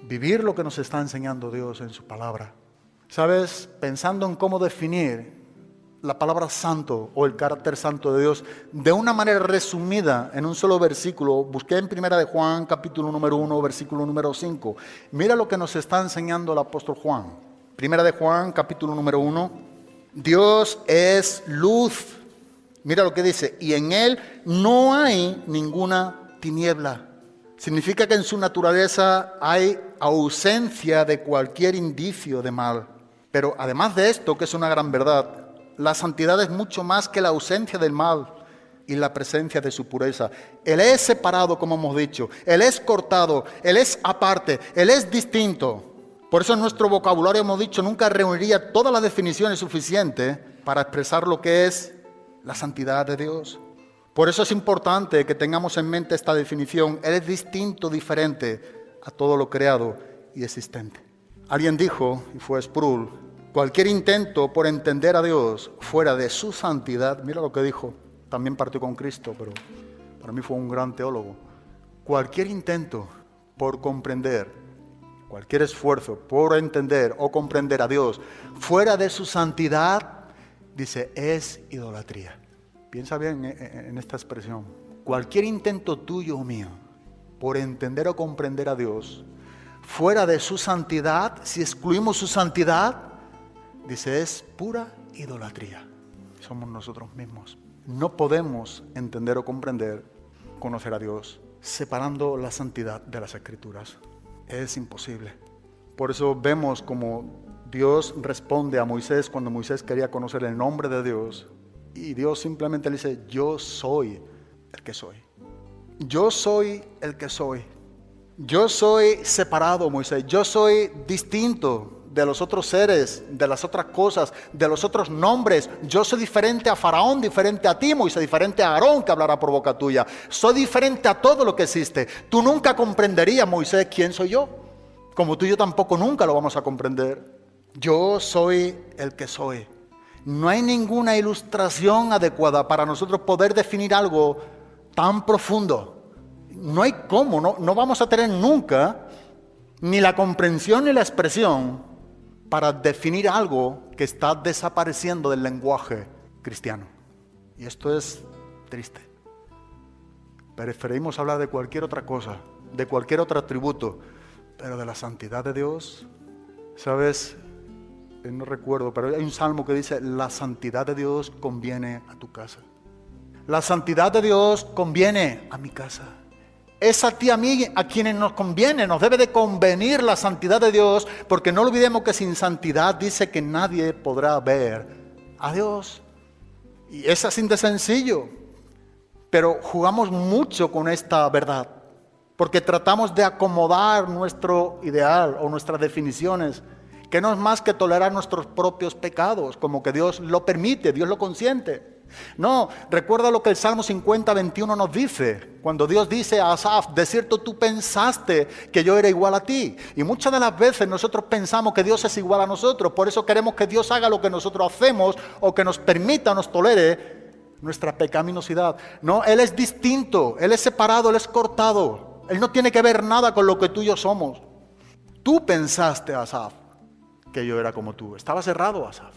Vivir lo que nos está enseñando Dios en su palabra. ¿Sabes? Pensando en cómo definir la palabra santo o el carácter santo de Dios de una manera resumida en un solo versículo, busqué en Primera de Juan, capítulo número 1, versículo número 5. Mira lo que nos está enseñando el apóstol Juan. Primera de Juan, capítulo número 1. Dios es luz. Mira lo que dice. Y en Él no hay ninguna tiniebla. Significa que en su naturaleza hay ausencia de cualquier indicio de mal. Pero además de esto, que es una gran verdad, la santidad es mucho más que la ausencia del mal y la presencia de su pureza. Él es separado, como hemos dicho. Él es cortado. Él es aparte. Él es distinto. Por eso en nuestro vocabulario hemos dicho, nunca reuniría todas las definiciones suficientes para expresar lo que es la santidad de Dios. Por eso es importante que tengamos en mente esta definición. Él es distinto, diferente a todo lo creado y existente. Alguien dijo, y fue Sproul, cualquier intento por entender a Dios fuera de su santidad, mira lo que dijo, también partió con Cristo, pero para mí fue un gran teólogo. Cualquier intento por comprender, cualquier esfuerzo por entender o comprender a Dios fuera de su santidad, dice, es idolatría. Piensa bien en esta expresión. Cualquier intento tuyo o mío por entender o comprender a Dios fuera de su santidad, si excluimos su santidad, dice, es pura idolatría. Somos nosotros mismos. No podemos entender o comprender, conocer a Dios, separando la santidad de las Escrituras. Es imposible. Por eso vemos como Dios responde a Moisés cuando Moisés quería conocer el nombre de Dios. Y Dios simplemente le dice, yo soy el que soy. Yo soy el que soy. Yo soy separado, Moisés. Yo soy distinto de los otros seres, de las otras cosas, de los otros nombres. Yo soy diferente a Faraón, diferente a ti, Moisés, diferente a Aarón, que hablará por boca tuya. Soy diferente a todo lo que existe. Tú nunca comprenderías, Moisés, quién soy yo. Como tú y yo tampoco nunca lo vamos a comprender. Yo soy el que soy. No hay ninguna ilustración adecuada para nosotros poder definir algo tan profundo. No hay cómo, no vamos a tener nunca ni la comprensión ni la expresión para definir algo que está desapareciendo del lenguaje cristiano. Y esto es triste. Preferimos hablar de cualquier otra cosa, de cualquier otro atributo, pero de la santidad de Dios, ¿sabes? No recuerdo, pero hay un salmo que dice, la santidad de Dios conviene a tu casa. La santidad de Dios conviene a mi casa. Es a ti, a mí, a quienes nos conviene, nos debe de convenir la santidad de Dios, porque no olvidemos que sin santidad dice que nadie podrá ver a Dios. Y es así de sencillo, pero jugamos mucho con esta verdad, porque tratamos de acomodar nuestro ideal o nuestras definiciones, que no es más que tolerar nuestros propios pecados, como que Dios lo permite, Dios lo consiente. No, recuerda lo que el Salmo 50, 21 nos dice, cuando Dios dice a Asaf, de cierto tú pensaste que yo era igual a ti. Y muchas de las veces nosotros pensamos que Dios es igual a nosotros, por eso queremos que Dios haga lo que nosotros hacemos o que nos permita, nos tolere nuestra pecaminosidad. No, Él es distinto, Él es separado, Él es cortado. Él no tiene que ver nada con lo que tú y yo somos. Tú pensaste, Asaf, que yo era como tú. Estaba cerrado, Asaf.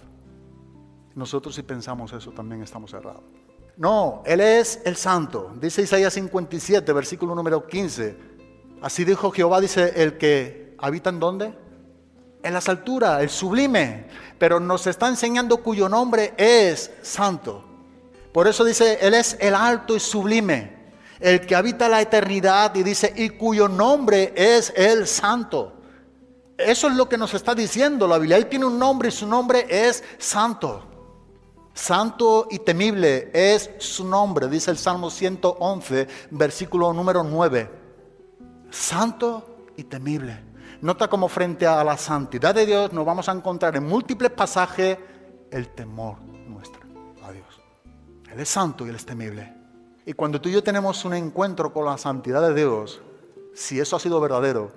Nosotros si pensamos eso también estamos errados. No, Él es el santo. Dice Isaías 57, versículo número 15. Así dijo Jehová, dice, el que habita ¿en dónde? En las alturas, el sublime. Pero nos está enseñando cuyo nombre es santo. Por eso dice, Él es el alto y sublime. El que habita la eternidad y dice, y cuyo nombre es el santo. Eso es lo que nos está diciendo la Biblia. Él tiene un nombre y su nombre es santo. Santo y temible es su nombre, dice el Salmo 111, versículo número 9. Santo y temible. Nota cómo frente a la santidad de Dios nos vamos a encontrar en múltiples pasajes el temor nuestro a Dios. Él es santo y Él es temible. Y cuando tú y yo tenemos un encuentro con la santidad de Dios, si eso ha sido verdadero,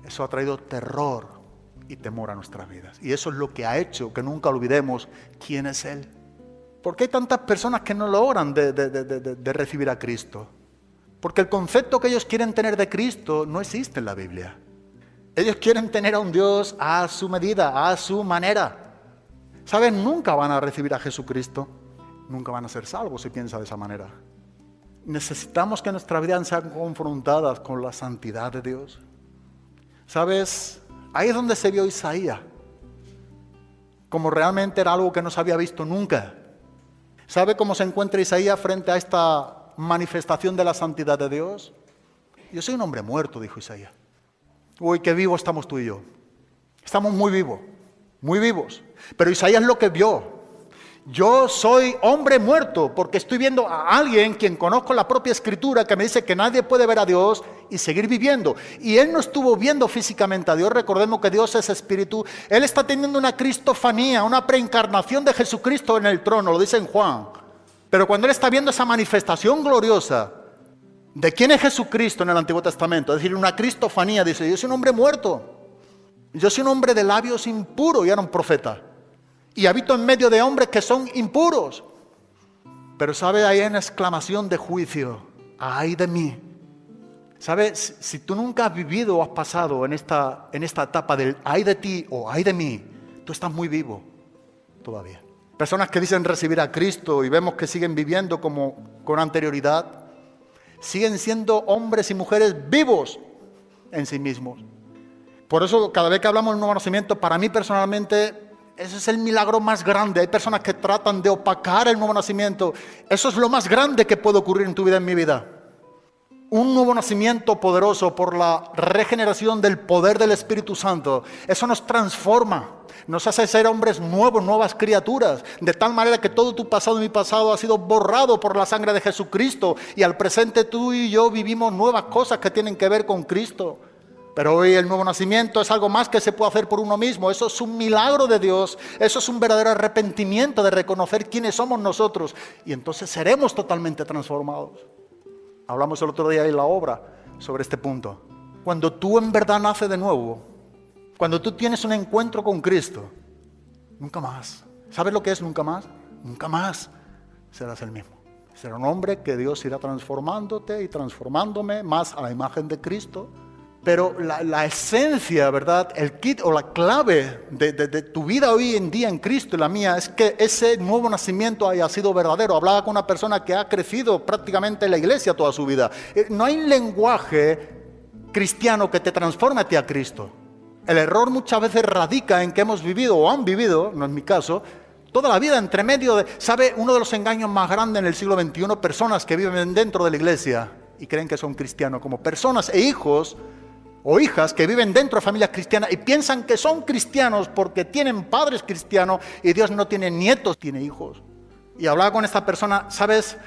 eso ha traído terror y temor a nuestras vidas. Y eso es lo que ha hecho que nunca olvidemos quién es Él. ¿Por qué hay tantas personas que no logran de recibir a Cristo? Porque el concepto que ellos quieren tener de Cristo no existe en la Biblia. Ellos quieren tener a un Dios a su medida, a su manera. ¿Saben? Nunca van a recibir a Jesucristo. Nunca van a ser salvos si piensan de esa manera. Necesitamos que nuestras vidas sean confrontadas con la santidad de Dios. ¿Sabes? Ahí es donde se vio Isaías, como realmente era algo que no se había visto nunca. ¿Sabe cómo se encuentra Isaías frente a esta manifestación de la santidad de Dios? Yo soy un hombre muerto, dijo Isaías. Uy, qué vivo estamos tú y yo. Estamos muy vivos. Pero Isaías lo que vio. Yo soy hombre muerto porque estoy viendo a alguien quien conozco la propia escritura que me dice que nadie puede ver a Dios y seguir viviendo. Y él no estuvo viendo físicamente a Dios. Recordemos que Dios es espíritu. Él está teniendo una cristofanía, una preencarnación de Jesucristo en el trono, lo dice en Juan. Pero cuando él está viendo esa manifestación gloriosa de quién es Jesucristo en el Antiguo Testamento, es decir, una cristofanía, dice, yo soy un hombre muerto. Yo soy un hombre de labios impuros y era un profeta. Y habito en medio de hombres que son impuros. Pero sabe, hay una exclamación de juicio. ¡Ay de mí! ¿Sabe? Si tú nunca has vivido o has pasado en esta etapa del ay de ti o ay de mí, tú estás muy vivo todavía. Personas que dicen recibir a Cristo y vemos que siguen viviendo como con anterioridad, siguen siendo hombres y mujeres vivos en sí mismos. Por eso cada vez que hablamos del nuevo nacimiento, para mí personalmente, ese es el milagro más grande. Hay personas que tratan de opacar el nuevo nacimiento. Eso es lo más grande que puede ocurrir en tu vida, en mi vida. Un nuevo nacimiento poderoso por la regeneración del poder del Espíritu Santo. Eso nos transforma. Nos hace ser hombres nuevos, nuevas criaturas. De tal manera que todo tu pasado y mi pasado ha sido borrado por la sangre de Jesucristo. Y al presente tú y yo vivimos nuevas cosas que tienen que ver con Cristo. Pero hoy el nuevo nacimiento es algo más que se puede hacer por uno mismo. Eso es un milagro de Dios. Eso es un verdadero arrepentimiento de reconocer quiénes somos nosotros. Y entonces seremos totalmente transformados. Hablamos el otro día en la obra sobre este punto. Cuando tú en verdad naces de nuevo, cuando tú tienes un encuentro con Cristo, nunca más. ¿Sabes lo que es nunca más? Nunca más serás el mismo. Será un hombre que Dios irá transformándote y transformándome más a la imagen de Cristo. Pero la esencia, ¿verdad? El kit o la clave de tu vida hoy en día en Cristo y la mía es que ese nuevo nacimiento haya sido verdadero. Hablaba con una persona que ha crecido prácticamente en la iglesia toda su vida. No hay lenguaje cristiano que te transforme a ti a Cristo. El error muchas veces radica en que hemos vivido o han vivido, no es mi caso, toda la vida entre medio de... ¿Sabe? Uno de los engaños más grandes en el siglo XXI, personas que viven dentro de la iglesia y creen que son cristianos, como personas e hijos o hijas que viven dentro de familias cristianas y piensan que son cristianos porque tienen padres cristianos y Dios no tiene nietos, tiene hijos. Y hablaba con esta persona, ¿sabes?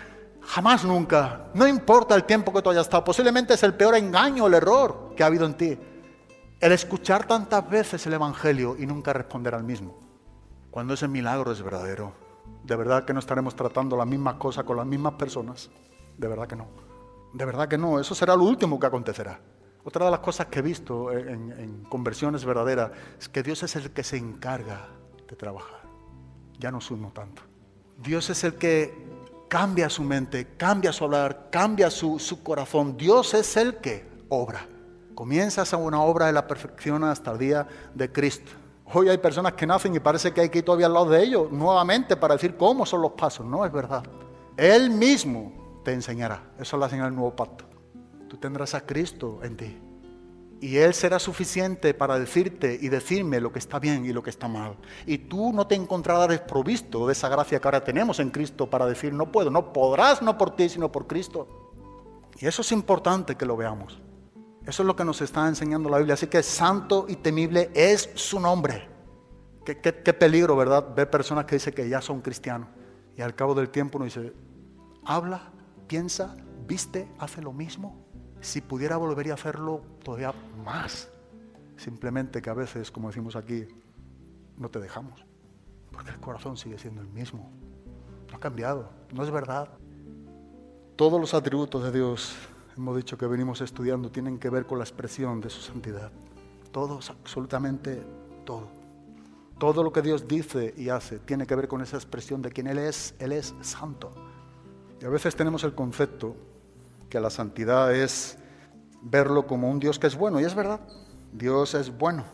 Jamás nunca. No importa el tiempo que tú hayas estado. Posiblemente es el peor engaño o el error que ha habido en ti. El escuchar tantas veces el Evangelio y nunca responder al mismo. Cuando ese milagro es verdadero, ¿de verdad que no estaremos tratando las mismas cosas con las mismas personas? De verdad que no. De verdad que no. Eso será lo último que acontecerá. Otra de las cosas que he visto en conversiones verdaderas es que Dios es el que se encarga de trabajar. Ya no uno tanto. Dios es el que cambia su mente, cambia su hablar, cambia su corazón. Dios es el que obra. Comienzas a una obra de la perfección hasta el día de Cristo. Hoy hay personas que nacen y parece que hay que ir todavía al lado de ellos nuevamente para decir cómo son los pasos. No es verdad. Él mismo te enseñará. Eso es la señal del nuevo pacto. Tú tendrás a Cristo en ti. Y Él será suficiente para decirte y decirme lo que está bien y lo que está mal. Y tú no te encontrarás desprovisto de esa gracia que ahora tenemos en Cristo para decir no puedo, no podrás, no por ti, sino por Cristo. Y eso es importante que lo veamos. Eso es lo que nos está enseñando la Biblia. Así que santo y temible es su nombre. Qué peligro, ¿verdad? Ver personas que dicen que ya son cristianos. Y al cabo del tiempo uno dice, habla, piensa, viste, hace lo mismo. Si pudiera volver a hacerlo todavía más. Simplemente que a veces, como decimos aquí, no te dejamos. Porque el corazón sigue siendo el mismo. No ha cambiado, no es verdad. Todos los atributos de Dios, hemos dicho que venimos estudiando, tienen que ver con la expresión de su santidad. Todos, absolutamente todo. Todo lo que Dios dice y hace tiene que ver con esa expresión de quien Él es santo. Y a veces tenemos el concepto que la santidad es verlo como un Dios que es bueno, y es verdad, Dios es bueno,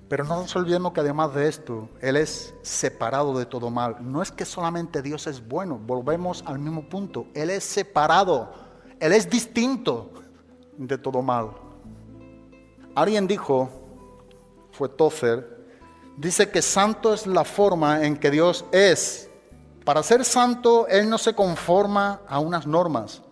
pero no nos olvidemos que además de esto, Él es separado de todo mal. No es que solamente Dios es bueno, volvemos al mismo punto, Él es separado, Él es distinto de todo mal. Alguien dijo, fue Tozer, dice que santo es la forma en que Dios es. Para ser santo, Él no se conforma a unas normas.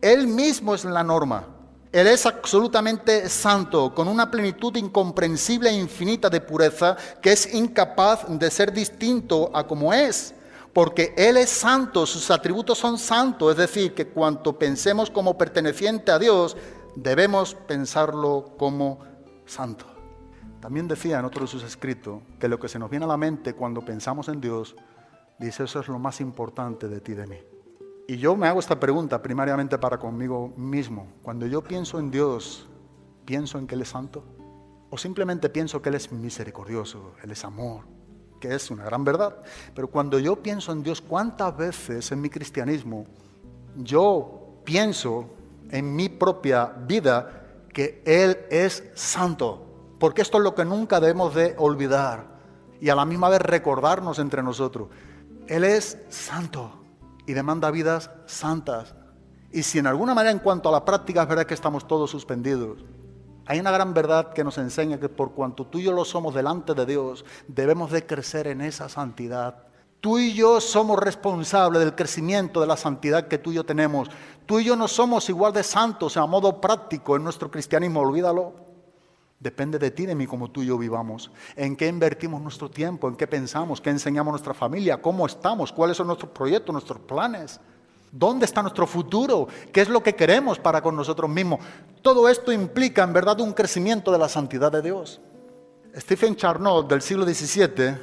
Él mismo es la norma. Él es absolutamente santo, con una plenitud incomprensible e infinita de pureza, que es incapaz de ser distinto a como es. Porque Él es santo, sus atributos son santos, es decir, que cuanto pensemos como perteneciente a Dios, debemos pensarlo como santo. También decía en otro de sus escritos, que lo que se nos viene a la mente cuando pensamos en Dios, dice, eso es lo más importante de ti y de mí. Y yo me hago esta pregunta primariamente para conmigo mismo. Cuando yo pienso en Dios, ¿pienso en que Él es santo? ¿O simplemente pienso que Él es misericordioso, Él es amor, que es una gran verdad? Pero cuando yo pienso en Dios, ¿cuántas veces en mi cristianismo yo pienso en mi propia vida que Él es santo? Porque esto es lo que nunca debemos de olvidar y a la misma vez recordarnos entre nosotros. Él es santo y demanda vidas santas. Y si en alguna manera en cuanto a la práctica es verdad que estamos todos suspendidos, hay una gran verdad que nos enseña que por cuanto tú y yo lo somos delante de Dios, debemos de crecer en esa santidad. Tú y yo somos responsables del crecimiento de la santidad que tú y yo tenemos. Tú y yo no somos igual de santos a modo práctico en nuestro cristianismo, olvídalo. Depende de ti, de mí, como tú y yo vivamos. ¿En qué invertimos nuestro tiempo? ¿En qué pensamos? ¿Qué enseñamos a nuestra familia? ¿Cómo estamos? ¿Cuáles son nuestros proyectos, nuestros planes? ¿Dónde está nuestro futuro? ¿Qué es lo que queremos para con nosotros mismos? Todo esto implica, en verdad, un crecimiento de la santidad de Dios. Stephen Charnock, del siglo XVII,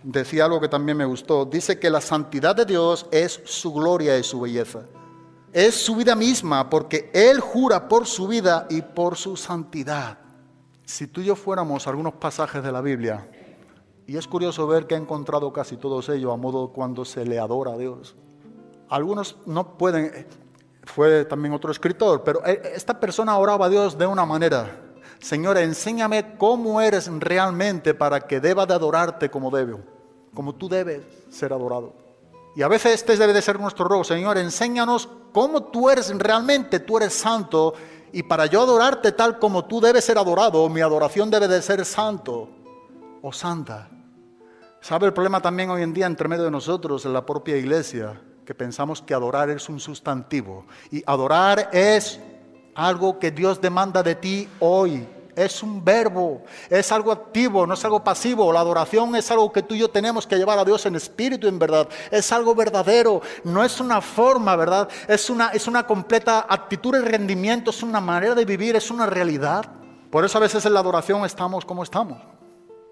decía algo que también me gustó. Dice que la santidad de Dios es su gloria y su belleza. Es su vida misma, porque Él jura por su vida y por su santidad. Si tú y yo fuéramos a algunos pasajes de la Biblia, y es curioso ver que he encontrado casi todos ellos a modo cuando se le adora a Dios. Algunos no pueden, fue también otro escritor, pero esta persona oraba a Dios de una manera. Señor, enséñame cómo eres realmente para que deba de adorarte como debo, como tú debes ser adorado. Y a veces este debe de ser nuestro ruego. Señor, enséñanos cómo tú eres realmente, tú eres santo. Y para yo adorarte tal como tú debes ser adorado, mi adoración debe de ser santo o santa. ¿Sabe el problema también hoy en día entre medio de nosotros, en la propia iglesia? Que pensamos que adorar es un sustantivo. Y adorar es algo que Dios demanda de ti hoy, es un verbo, es algo activo, no es algo pasivo. La adoración es algo que tú y yo tenemos que llevar a Dios en espíritu y en verdad. Es algo verdadero, no es una forma, ¿verdad? Es una completa actitud y rendimiento, es una manera de vivir, es una realidad. Por eso a veces en la adoración estamos como estamos.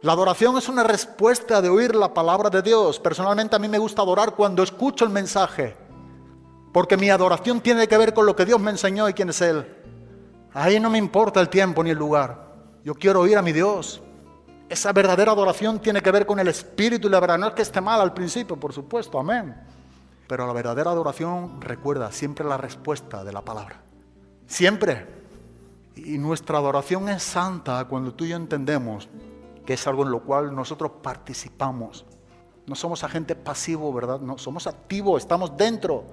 La adoración es una respuesta de oír la palabra de Dios. Personalmente a mí me gusta adorar cuando escucho el mensaje, porque mi adoración tiene que ver con lo que Dios me enseñó y quién es Él. Ahí no me importa el tiempo ni el lugar. Yo quiero oír a mi Dios. Esa verdadera adoración tiene que ver con el espíritu y la verdad. No es que esté mal al principio, por supuesto, amén. Pero la verdadera adoración recuerda siempre la respuesta de la palabra. Siempre. Y nuestra adoración es santa cuando tú y yo entendemos que es algo en lo cual nosotros participamos. No somos agentes pasivos, ¿verdad? No, somos activos, estamos dentro.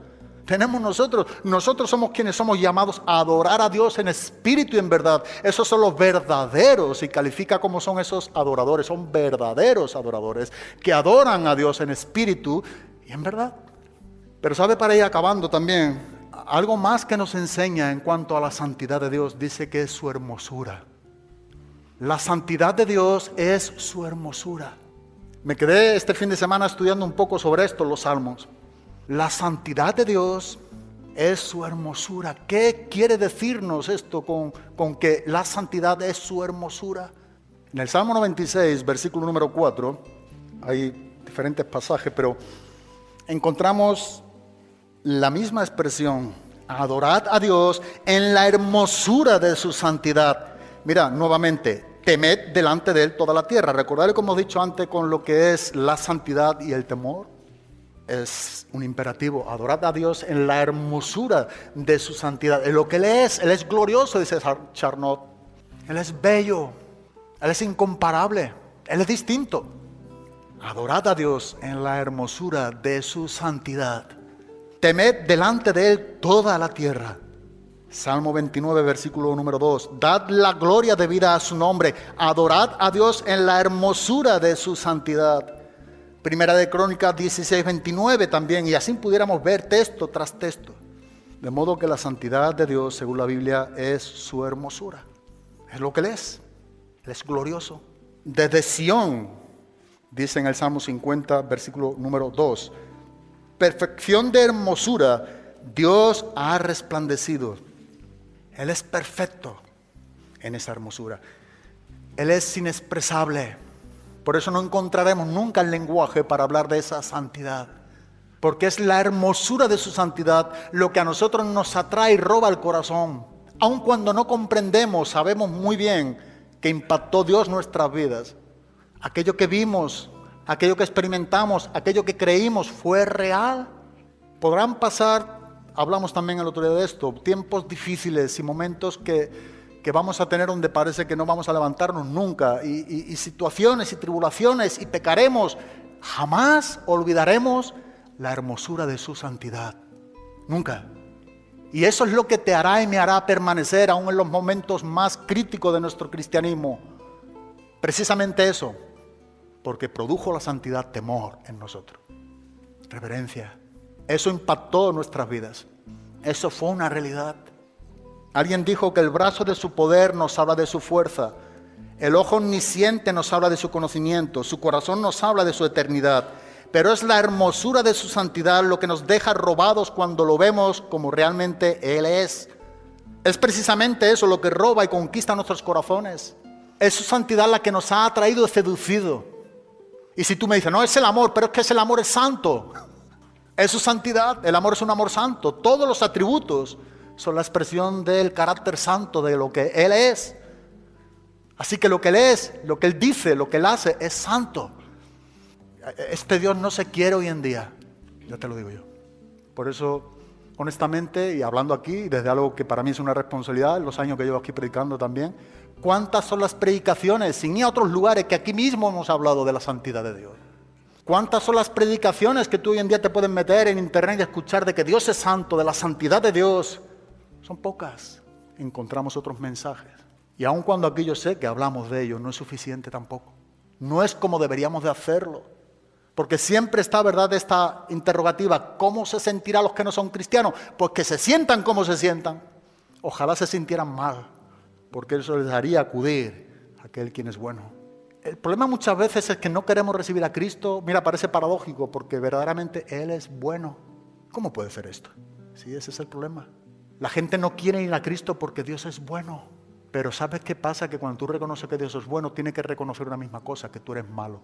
Tenemos nosotros somos quienes somos llamados a adorar a Dios en espíritu y en verdad. Esos son los verdaderos, y califica como son esos adoradores. Son verdaderos adoradores que adoran a Dios en espíritu y en verdad. Pero sabe, para ir acabando también, algo más que nos enseña en cuanto a la santidad de Dios, dice que es su hermosura. La santidad de Dios es su hermosura. Me quedé este fin de semana estudiando un poco sobre esto, los Salmos. La santidad de Dios es su hermosura. ¿Qué quiere decirnos esto con que la santidad es su hermosura? En el Salmo 96, versículo número 4, hay diferentes pasajes, pero encontramos la misma expresión: adorad a Dios en la hermosura de su santidad. Mira, nuevamente, temed delante de Él toda la tierra. Recordad, como he dicho antes, con lo que es la santidad y el temor. Es un imperativo: adorad a Dios en la hermosura de su santidad. En lo que Él es glorioso, dice Charnot. Él es bello, Él es incomparable, Él es distinto. Adorad a Dios en la hermosura de su santidad. Temed delante de Él toda la tierra. Salmo 29, versículo número 2. Dad la gloria debida a su nombre. Adorad a Dios en la hermosura de su santidad. Primera de Crónicas 16, 29 también. Y así pudiéramos ver texto tras texto. De modo que la santidad de Dios, según la Biblia, es su hermosura. Es lo que Él es. Él es glorioso. Desde Sión, dice en el Salmo 50, versículo número 2. Perfección de hermosura, Dios ha resplandecido. Él es perfecto en esa hermosura. Él es inexpresable. Por eso no encontraremos nunca el lenguaje para hablar de esa santidad. Porque es la hermosura de su santidad lo que a nosotros nos atrae y roba el corazón. Aun cuando no comprendemos, sabemos muy bien que impactó Dios nuestras vidas. Aquello que vimos, aquello que experimentamos, aquello que creímos fue real. Podrán pasar, hablamos también el otro día de esto, tiempos difíciles y momentos que vamos a tener donde parece que no vamos a levantarnos nunca, y situaciones y tribulaciones, y pecaremos. Jamás olvidaremos la hermosura de su santidad. Nunca. Y eso es lo que te hará y me hará permanecer aún en los momentos más críticos de nuestro cristianismo. Precisamente eso, porque produjo la santidad temor en nosotros. Reverencia. Eso impactó nuestras vidas. Eso fue una realidad. Alguien dijo que el brazo de su poder nos habla de su fuerza. El ojo omnisciente nos habla de su conocimiento. Su corazón nos habla de su eternidad. Pero es la hermosura de su santidad lo que nos deja robados cuando lo vemos como realmente Él es. Es precisamente eso lo que roba y conquista nuestros corazones. Es su santidad la que nos ha atraído y seducido. Y si tú me dices, no, es el amor, pero es que el amor es santo. Es su santidad, el amor es un amor santo. Todos los atributos son la expresión del carácter santo de lo que Él es. Así que lo que Él es, lo que Él dice, lo que Él hace es santo. Este Dios no se quiere hoy en día, ya te lo digo yo. Por eso, honestamente, y hablando aquí, desde algo que para mí es una responsabilidad, en los años que llevo aquí predicando también, ¿cuántas son las predicaciones, sin ir a otros lugares, que aquí mismo hemos hablado de la santidad de Dios? ¿Cuántas son las predicaciones que tú hoy en día te puedes meter en internet y escuchar de que Dios es santo, de la santidad de Dios? Son pocas. Encontramos otros mensajes. Y aun cuando aquí yo sé que hablamos de ello, no es suficiente tampoco. No es como deberíamos de hacerlo. Porque siempre está, ¿verdad?, esta interrogativa: ¿cómo se sentirán los que no son cristianos? Pues que se sientan como se sientan. Ojalá se sintieran mal. porque eso les haría acudir a aquel quien es bueno. El problema muchas veces es que no queremos recibir a Cristo. Mira, parece paradójico porque verdaderamente Él es bueno. ¿Cómo puede ser esto? Sí, ese es el problema. La gente no quiere ir a Cristo porque Dios es bueno. Pero ¿sabes qué pasa? Que cuando tú reconoces que Dios es bueno, tiene que reconocer una misma cosa, que tú eres malo.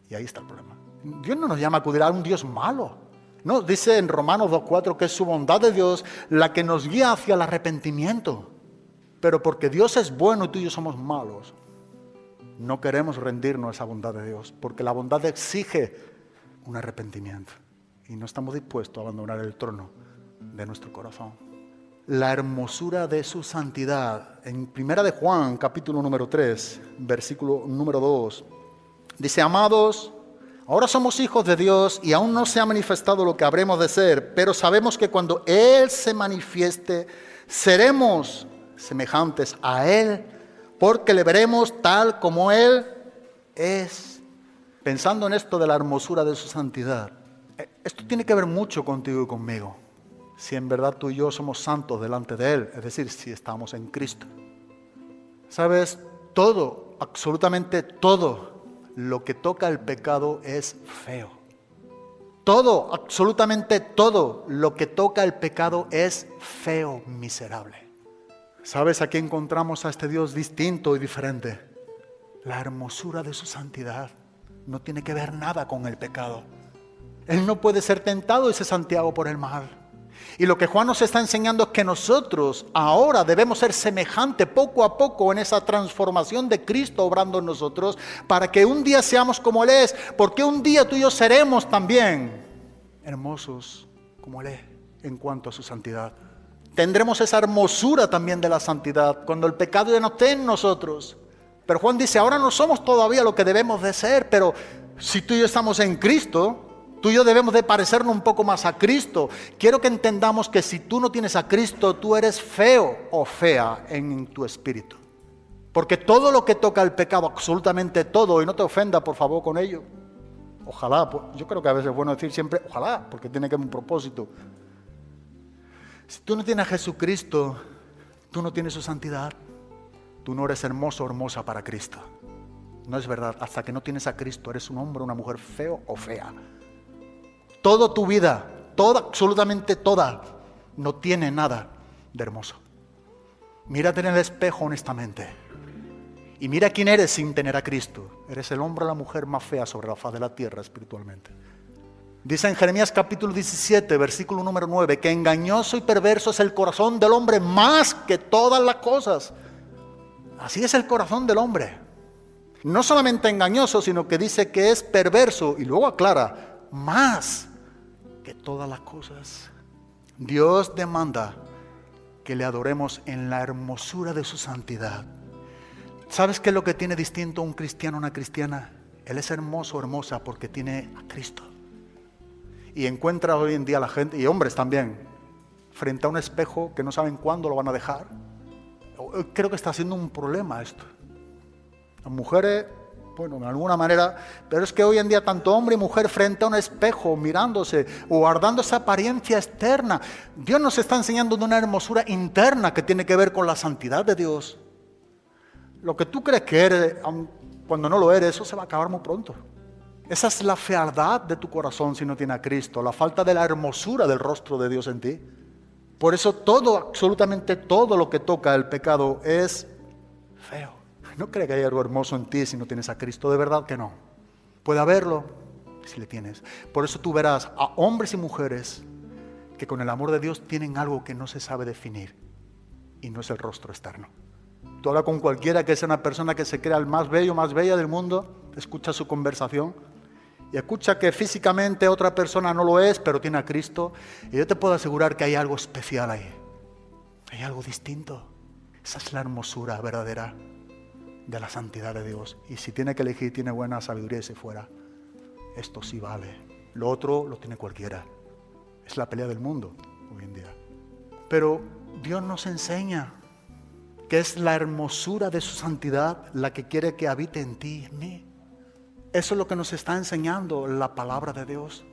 Y ahí está el problema. Dios no nos llama a acudir a un Dios malo. No, dice en Romanos 2:4 que es su bondad de Dios la que nos guía hacia el arrepentimiento. Pero porque Dios es bueno y tú y yo somos malos, no queremos rendirnos a esa bondad de Dios, porque la bondad exige un arrepentimiento. Y no estamos dispuestos a abandonar el trono de nuestro corazón. La hermosura de su santidad. En 1 de Juan, capítulo número 3, versículo número 2, dice: amados, ahora somos hijos de Dios y aún no se ha manifestado lo que habremos de ser, pero sabemos que cuando Él se manifieste, seremos semejantes a Él, porque le veremos tal como Él es. Pensando en esto de la hermosura de su santidad, esto tiene que ver mucho contigo y conmigo. Si en verdad tú y yo somos santos delante de Él, es decir, si estamos en Cristo. ¿Sabes? Todo, absolutamente todo lo que toca el pecado es feo. Todo, absolutamente todo lo que toca el pecado es feo, miserable. ¿Sabes? Aquí encontramos a este Dios distinto y diferente. La hermosura de su santidad no tiene que ver nada con el pecado. Él no puede ser tentado, dice Santiago, por el mal. Y lo que Juan nos está enseñando es que nosotros ahora debemos ser semejantes poco a poco en esa transformación de Cristo obrando en nosotros, para que un día seamos como Él es, porque un día tú y yo seremos también hermosos como Él es en cuanto a su santidad. Tendremos esa hermosura también de la santidad cuando el pecado ya no esté en nosotros. Pero Juan dice, ahora no somos todavía lo que debemos de ser, pero si tú y yo estamos en Cristo, tú y yo debemos de parecernos un poco más a Cristo. Quiero que entendamos que si tú no tienes a Cristo, tú eres feo o fea en tu espíritu. Porque todo lo que toca el pecado, absolutamente todo, y no te ofenda por favor con ello. Ojalá, yo creo que a veces es bueno decir siempre ojalá, porque tiene que haber un propósito. Si tú no tienes a Jesucristo, tú no tienes su santidad. Tú no eres hermoso o hermosa para Cristo. No es verdad. Hasta que no tienes a Cristo, eres un hombre o una mujer feo o fea. Toda tu vida, toda, absolutamente toda, no tiene nada de hermoso. Mírate en el espejo honestamente. Y mira quién eres sin tener a Cristo. Eres el hombre o la mujer más fea sobre la faz de la tierra espiritualmente. Dice en Jeremías capítulo 17, versículo número 9, que engañoso y perverso es el corazón del hombre más que todas las cosas. Así es el corazón del hombre. No solamente engañoso, sino que dice que es perverso. Y luego aclara, más que todas las cosas. Dios demanda que le adoremos en la hermosura de su santidad. ¿Sabes qué es lo que tiene distinto a un cristiano o una cristiana? Él es hermoso o hermosa porque tiene a Cristo. Y encuentra hoy en día a la gente, y hombres también, frente a un espejo que no saben cuándo lo van a dejar. Creo que está siendo un problema esto. Las mujeres, bueno, de alguna manera, pero es que hoy en día tanto hombre y mujer frente a un espejo, mirándose o guardando esa apariencia externa. Dios nos está enseñando de una hermosura interna que tiene que ver con la santidad de Dios. Lo que tú crees que eres, cuando no lo eres, eso se va a acabar muy pronto. Esa es la fealdad de tu corazón si no tiene a Cristo, la falta de la hermosura del rostro de Dios en ti. Por eso todo, absolutamente todo lo que toca el pecado es feo. No crees que hay algo hermoso en ti si no tienes a Cristo, de verdad que no. Puede haberlo si le tienes. Por eso tú verás a hombres y mujeres que con el amor de Dios tienen algo que no se sabe definir y no es el rostro externo. Tú hablas con cualquiera que sea una persona que se crea el más bello, más bella del mundo, escucha su conversación y escucha que físicamente otra persona no lo es, pero tiene a Cristo, y yo te puedo asegurar que hay algo especial ahí. Hay algo distinto. Esa es la hermosura verdadera de la santidad de Dios. Y si tiene que elegir, tiene buena sabiduría y se fuera. Esto sí vale. Lo otro lo tiene cualquiera. Es la pelea del mundo hoy en día. Pero Dios nos enseña que es la hermosura de su santidad la que quiere que habite en ti y en mí. Eso es lo que nos está enseñando la palabra de Dios.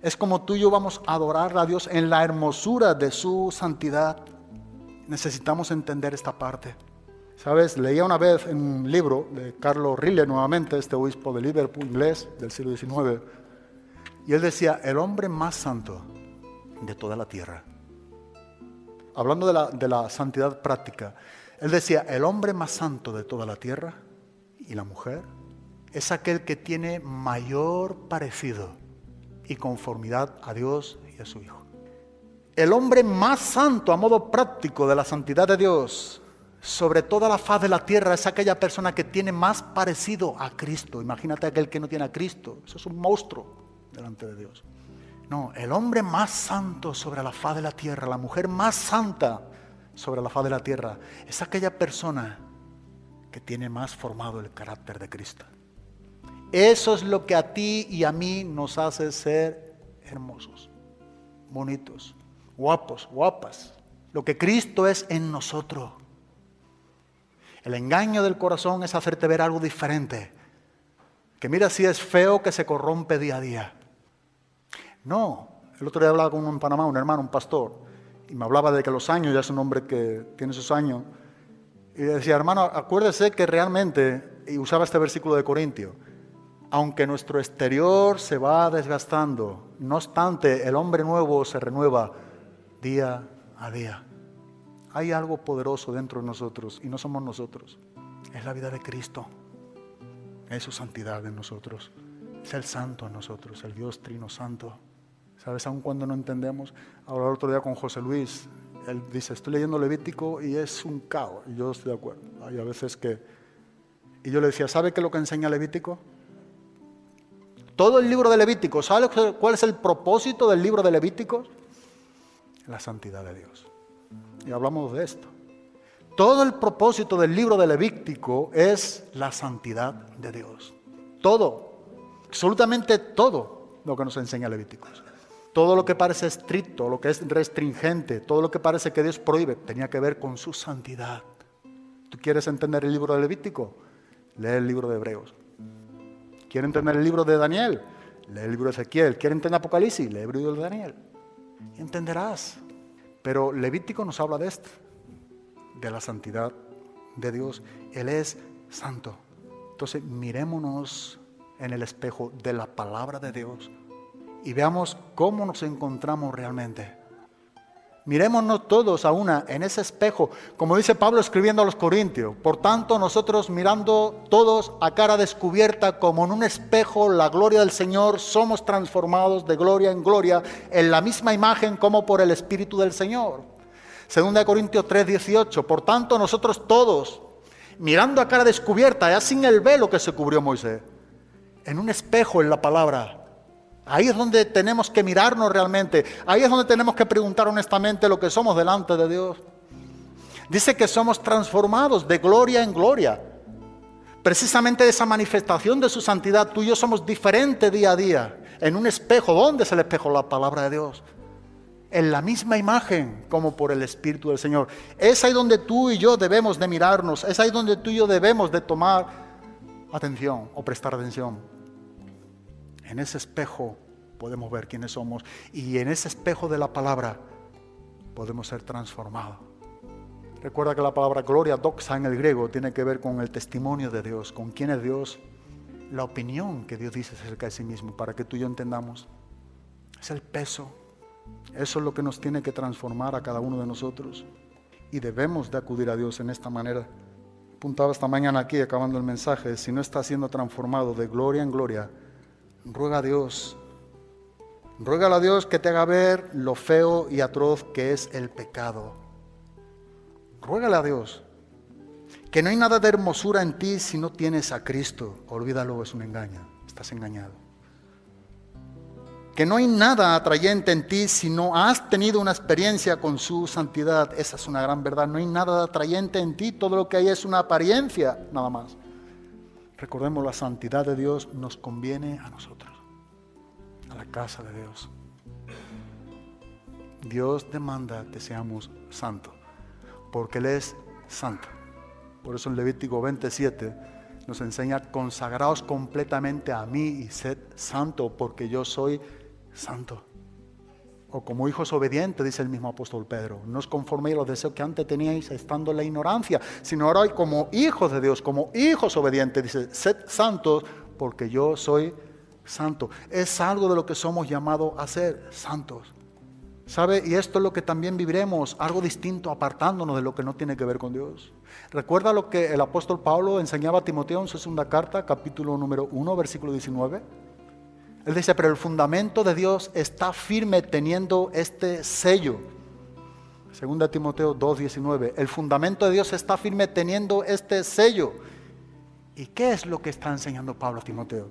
Es como tú y yo vamos a adorar a Dios en la hermosura de su santidad. Necesitamos entender esta parte. ¿Sabes? Leía una vez en un libro de Carlos Riley, nuevamente, este obispo de Liverpool inglés del siglo XIX, y él decía, el hombre más santo de toda la tierra. Hablando de la santidad práctica, él decía, el hombre más santo de toda la tierra y la mujer es aquel que tiene mayor parecido y conformidad a Dios y a su Hijo. El hombre más santo a modo práctico de la santidad de Dios sobre toda la faz de la tierra es aquella persona que tiene más parecido a Cristo. Imagínate aquel que no tiene a Cristo. Eso es un monstruo delante de Dios. No, el hombre más santo sobre la faz de la tierra, la mujer más santa sobre la faz de la tierra, es aquella persona que tiene más formado el carácter de Cristo. Eso es lo que a ti y a mí nos hace ser hermosos, bonitos, guapos, guapas. Lo que Cristo es en nosotros. El engaño del corazón es hacerte ver algo diferente. Que mira si es feo que se corrompe día a día. No, el otro día hablaba con uno en Panamá, un hermano, un pastor, y me hablaba de que los años, ya es un hombre que tiene sus años, y decía, hermano, acuérdese que realmente, y usaba este versículo de Corintios, aunque nuestro exterior se va desgastando, no obstante, el hombre nuevo se renueva día a día. Hay algo poderoso dentro de nosotros, y no somos nosotros, es la vida de Cristo, es su santidad en nosotros, es el santo en nosotros, el Dios Trino Santo. ¿Sabes? Aun cuando no entendemos. Ahora el otro día con José Luis, él dice, estoy leyendo Levítico y es un caos. Y yo estoy de acuerdo. Hay a veces que... Y yo le decía, ¿sabe qué es lo que enseña Levítico? Todo el libro de Levítico, ¿sabe cuál es el propósito del libro de Levítico? La santidad de Dios. Y hablamos de esto. Todo el propósito del libro de Levítico es la santidad de Dios. Todo, absolutamente todo lo que nos enseña Levítico. Todo lo que parece estricto, lo que es restringente, todo lo que parece que Dios prohíbe, tenía que ver con su santidad. ¿Tú quieres entender el libro de Levítico? Lee el libro de Hebreos. ¿Quieres entender el libro de Daniel? Lee el libro de Ezequiel. ¿Quieres entender Apocalipsis? Lee el libro de Daniel. Y entenderás. Pero Levítico nos habla de esto, de la santidad de Dios. Él es santo. Entonces mirémonos en el espejo de la palabra de Dios y veamos cómo nos encontramos realmente. Mirémonos todos a una en ese espejo, como dice Pablo escribiendo a los Corintios. Por tanto, nosotros mirando todos a cara descubierta como en un espejo la gloria del Señor, somos transformados de gloria en gloria en la misma imagen como por el Espíritu del Señor. 2 Corintios 3:18. Por tanto, nosotros todos, mirando a cara descubierta, ya sin el velo que se cubrió Moisés, en un espejo en la palabra. Ahí es donde tenemos que mirarnos realmente. Ahí es donde tenemos que preguntar honestamente lo que somos delante de Dios. Dice que somos transformados de gloria en gloria. Precisamente de esa manifestación de su santidad, tú y yo somos diferentes día a día. En un espejo. ¿Dónde es el espejo? La palabra de Dios. En la misma imagen como por el Espíritu del Señor. Es ahí donde tú y yo debemos de mirarnos. Es ahí donde tú y yo debemos de tomar atención o prestar atención. En ese espejo podemos ver quiénes somos y en ese espejo de la palabra podemos ser transformados. Recuerda que la palabra gloria, doxa en el griego, tiene que ver con el testimonio de Dios, con quién es Dios, la opinión que Dios dice acerca de sí mismo, para que tú y yo entendamos. Es el peso. Eso es lo que nos tiene que transformar a cada uno de nosotros y debemos de acudir a Dios en esta manera. Apuntaba esta mañana aquí, acabando el mensaje, si no estás siendo transformado de gloria en gloria, ruega a Dios, ruégale a Dios que te haga ver lo feo y atroz que es el pecado. Ruégale a Dios que no hay nada de hermosura en ti si no tienes a Cristo. Olvídalo, es un engaño, estás engañado. Que no hay nada atrayente en ti si no has tenido una experiencia con su santidad. Esa es una gran verdad. No hay nada atrayente en ti, todo lo que hay es una apariencia, nada más. Recordemos, la santidad de Dios nos conviene a nosotros, a la casa de Dios. Dios demanda que seamos santos, porque Él es santo. Por eso en Levítico 27 nos enseña, consagraos completamente a mí y sed santo, porque yo soy santo. O como hijos obedientes, dice el mismo apóstol Pedro. No os conforméis a los deseos que antes teníais estando en la ignorancia, sino ahora como hijos de Dios, como hijos obedientes. Dice, sed santos porque yo soy santo. Es algo de lo que somos llamados a ser santos. ¿Sabe? Y esto es lo que también viviremos, algo distinto, apartándonos de lo que no tiene que ver con Dios. ¿Recuerda lo que el apóstol Pablo enseñaba a Timoteo en su segunda carta, capítulo número 1, versículo 19? Él dice, pero el fundamento de Dios está firme teniendo este sello. Segunda Timoteo 2, 19. El fundamento de Dios está firme teniendo este sello. ¿Y qué es lo que está enseñando Pablo a Timoteo?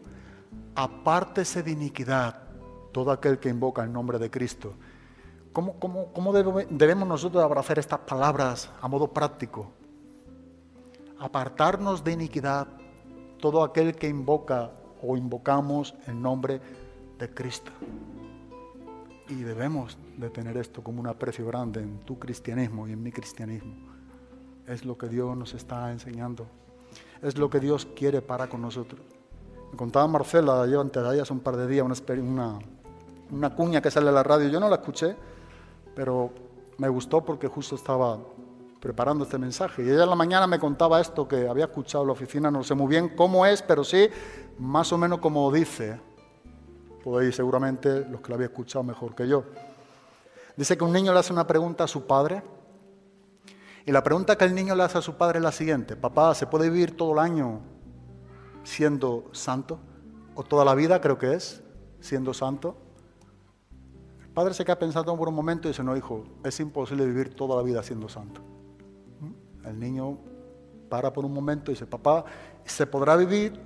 Apártese de iniquidad todo aquel que invoca el nombre de Cristo. ¿Cómo debemos nosotros abrazar estas palabras a modo práctico? Apartarnos de iniquidad todo aquel que invoca o invocamos el nombre de Cristo. Y debemos de tener esto como un aprecio grande en tu cristianismo y en mi cristianismo. Es lo que Dios nos está enseñando. Es lo que Dios quiere para con nosotros. Me contaba Marcela ayer antes de ayer, hace un par de días, una cuña que sale en la radio. Yo no la escuché, pero me gustó porque justo estaba preparando este mensaje. Y ella en la mañana me contaba esto que había escuchado en la oficina, no sé muy bien cómo es, pero sí, más o menos como dice. Podéis seguramente los que lo habéis escuchado mejor que yo. Dice que un niño le hace una pregunta a su padre, y la pregunta que el niño le hace a su padre es la siguiente: papá, ¿se puede vivir todo el año siendo santo? O toda la vida, creo que es, siendo santo. El padre se queda pensando por un momento y dice, no, hijo, es imposible vivir toda la vida siendo santo. El niño para por un momento y dice, papá, ¿se podrá vivir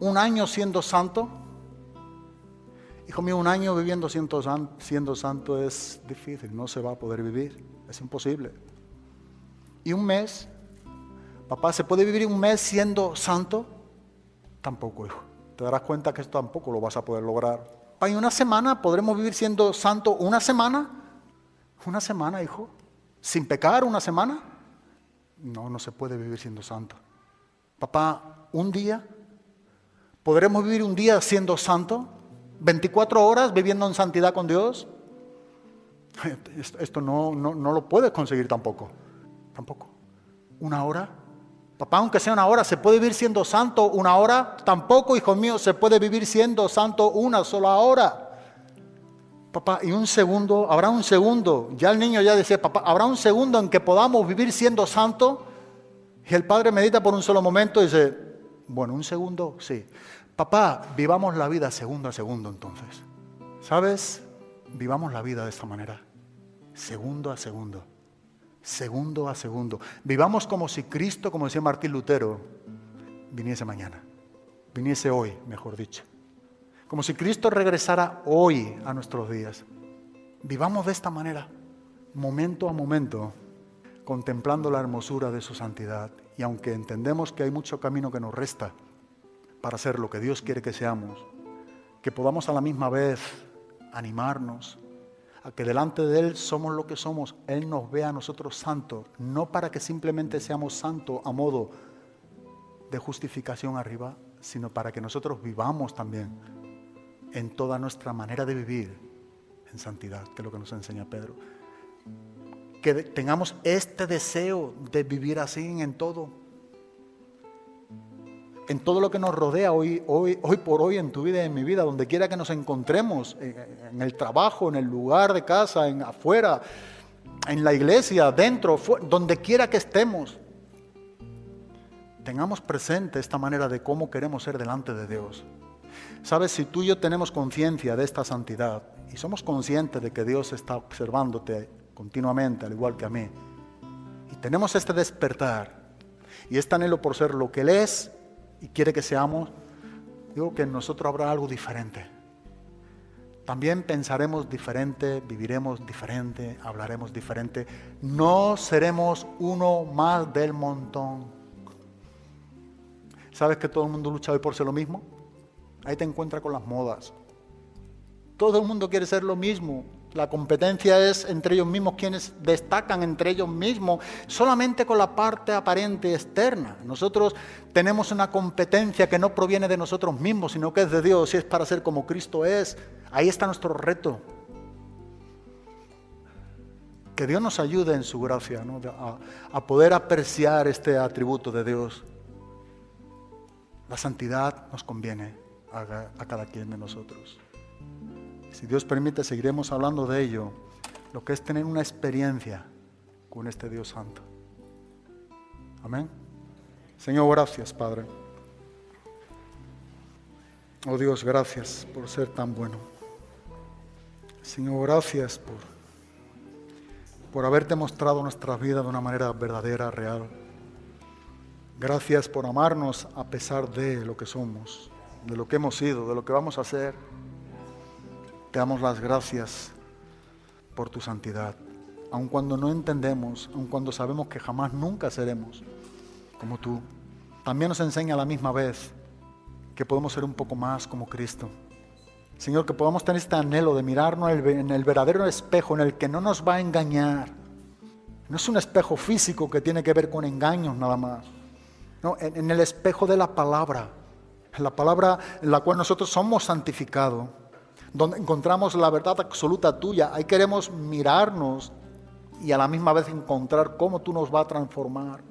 un año siendo santo? Hijo mío, un año viviendo siendo santo es difícil, no se va a poder vivir, es imposible. ¿Y un mes? Papá, ¿se puede vivir un mes siendo santo? Tampoco, hijo. Te darás cuenta que esto tampoco lo vas a poder lograr. ¿Y una semana? ¿Podremos vivir siendo santo una semana? ¿Una semana, hijo? ¿Sin pecar una semana? No, no se puede vivir siendo santo. Papá, ¿un día? ¿Podremos vivir un día siendo santo? ¿24 horas viviendo en santidad con Dios? Esto no lo puedes conseguir tampoco. Tampoco. ¿Una hora? Papá, aunque sea una hora, ¿se puede vivir siendo santo una hora? Tampoco, hijo mío, se puede vivir siendo santo una sola hora. Papá, ¿y un segundo? ¿Habrá un segundo? Ya el niño ya decía, papá, ¿habrá un segundo en que podamos vivir siendo santo? Y el padre medita por un solo momento y dice, bueno, un segundo, sí. Papá, vivamos la vida segundo a segundo entonces. ¿Sabes? Vivamos la vida de esta manera, segundo a segundo. Segundo a segundo. Vivamos como si Cristo, como decía Martín Lutero, viniese mañana. Viniese hoy, mejor dicho. Como si Cristo regresara hoy a nuestros días. Vivamos de esta manera, momento a momento, contemplando la hermosura de su santidad. Y aunque entendemos que hay mucho camino que nos resta para ser lo que Dios quiere que seamos, que podamos a la misma vez animarnos, a que delante de Él somos lo que somos. Él nos ve a nosotros santos, no para que simplemente seamos santos a modo de justificación arriba, sino para que nosotros vivamos también en toda nuestra manera de vivir en santidad, que es lo que nos enseña Pedro. Que tengamos este deseo de vivir así en todo lo que nos rodea hoy por hoy, en tu vida y en mi vida, donde quiera que nos encontremos, en el trabajo, en el lugar de casa, afuera, en la iglesia, dentro, donde quiera que estemos. Tengamos presente esta manera de cómo queremos ser delante de Dios. Sabes, si tú y yo tenemos conciencia de esta santidad y somos conscientes de que Dios está observándote continuamente, al igual que a mí, y tenemos este despertar y este anhelo por ser lo que Él es y quiere que seamos, digo que en nosotros habrá algo diferente. También pensaremos diferente, viviremos diferente, hablaremos diferente. No seremos uno más del montón. ¿Sabes que todo el mundo lucha hoy por ser lo mismo? Ahí te encuentras con las modas. Todo el mundo quiere ser lo mismo. La competencia es entre ellos mismos, quienes destacan entre ellos mismos, solamente con la parte aparente externa. Nosotros tenemos una competencia que no proviene de nosotros mismos, sino que es de Dios, y es para ser como Cristo es. Ahí está nuestro reto. Que Dios nos ayude en su gracia, ¿no? a poder apreciar este atributo de Dios. La santidad nos conviene a cada quien de nosotros. Si Dios permite, seguiremos hablando de ello, lo que es tener una experiencia con este Dios santo. Amén. Señor, gracias, Padre. Oh Dios, gracias por ser tan bueno. Señor, gracias por haberte mostrado nuestra vida de una manera verdadera, real. Gracias por amarnos a pesar de lo que somos, de lo que hemos sido, de lo que vamos a hacer. Te damos las gracias por tu santidad, aun cuando no entendemos, aun cuando sabemos que jamás nunca seremos como tú. También nos enseña a la misma vez que podemos ser un poco más como Cristo. Señor, que podamos tener este anhelo de mirarnos en el verdadero espejo en el que no nos va a engañar. No es un espejo físico que tiene que ver con engaños nada más. No, en el espejo de la palabra, en la palabra en la cual nosotros somos santificados, donde encontramos la verdad absoluta tuya. Ahí queremos mirarnos y a la misma vez encontrar cómo tú nos vas a transformar.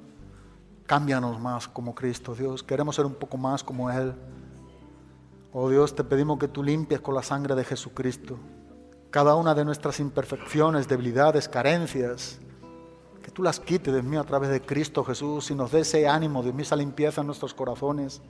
Cámbianos más como Cristo, Dios. Queremos ser un poco más como Él. Oh Dios, te pedimos que tú limpies con la sangre de Jesucristo cada una de nuestras imperfecciones, debilidades, carencias. Que tú las quites, Dios mío, a través de Cristo Jesús y nos dé ese ánimo, Dios mío, esa limpieza en nuestros corazones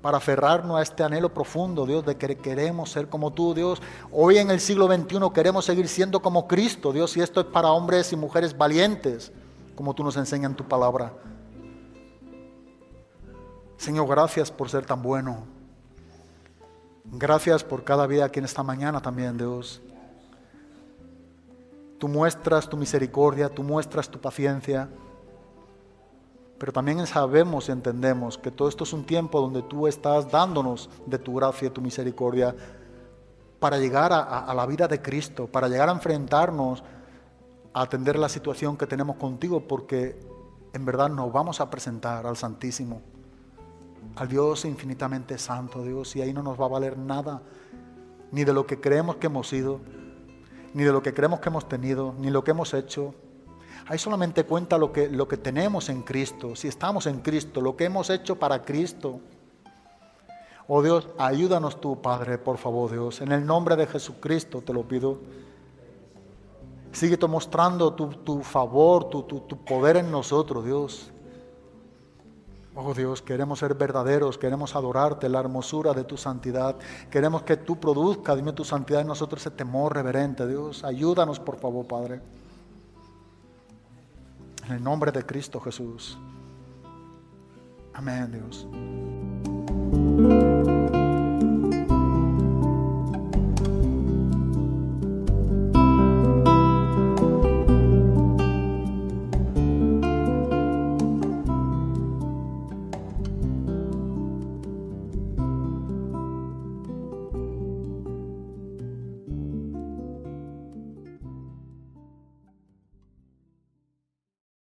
para aferrarnos a este anhelo profundo, Dios, de que queremos ser como tú, Dios. Hoy en el siglo XXI queremos seguir siendo como Cristo, Dios, y esto es para hombres y mujeres valientes, como tú nos enseñas en tu palabra. Señor, gracias por ser tan bueno. Gracias por cada vida aquí en esta mañana también, Dios. Tú muestras tu misericordia, tú muestras tu paciencia, pero también sabemos y entendemos que todo esto es un tiempo donde tú estás dándonos de tu gracia y tu misericordia para llegar a la vida de Cristo, para llegar a enfrentarnos a atender la situación que tenemos contigo, porque en verdad nos vamos a presentar al Santísimo, al Dios infinitamente santo, Dios, y ahí no nos va a valer nada, ni de lo que creemos que hemos sido, ni de lo que creemos que hemos tenido, ni lo que hemos hecho. Ahí solamente cuenta lo que tenemos en Cristo, si estamos en Cristo, lo que hemos hecho para Cristo. Oh Dios, ayúdanos tú, Padre, por favor, Dios, en el nombre de Jesucristo te lo pido. Sigue mostrando tu favor, tu poder en nosotros, Dios. Oh Dios, queremos ser verdaderos, queremos adorarte, la hermosura de tu santidad. Queremos que tú produzcas, dime, tu santidad en nosotros, ese temor reverente, Dios. Ayúdanos, por favor, Padre. En el nombre de Cristo Jesús. Amén, Dios.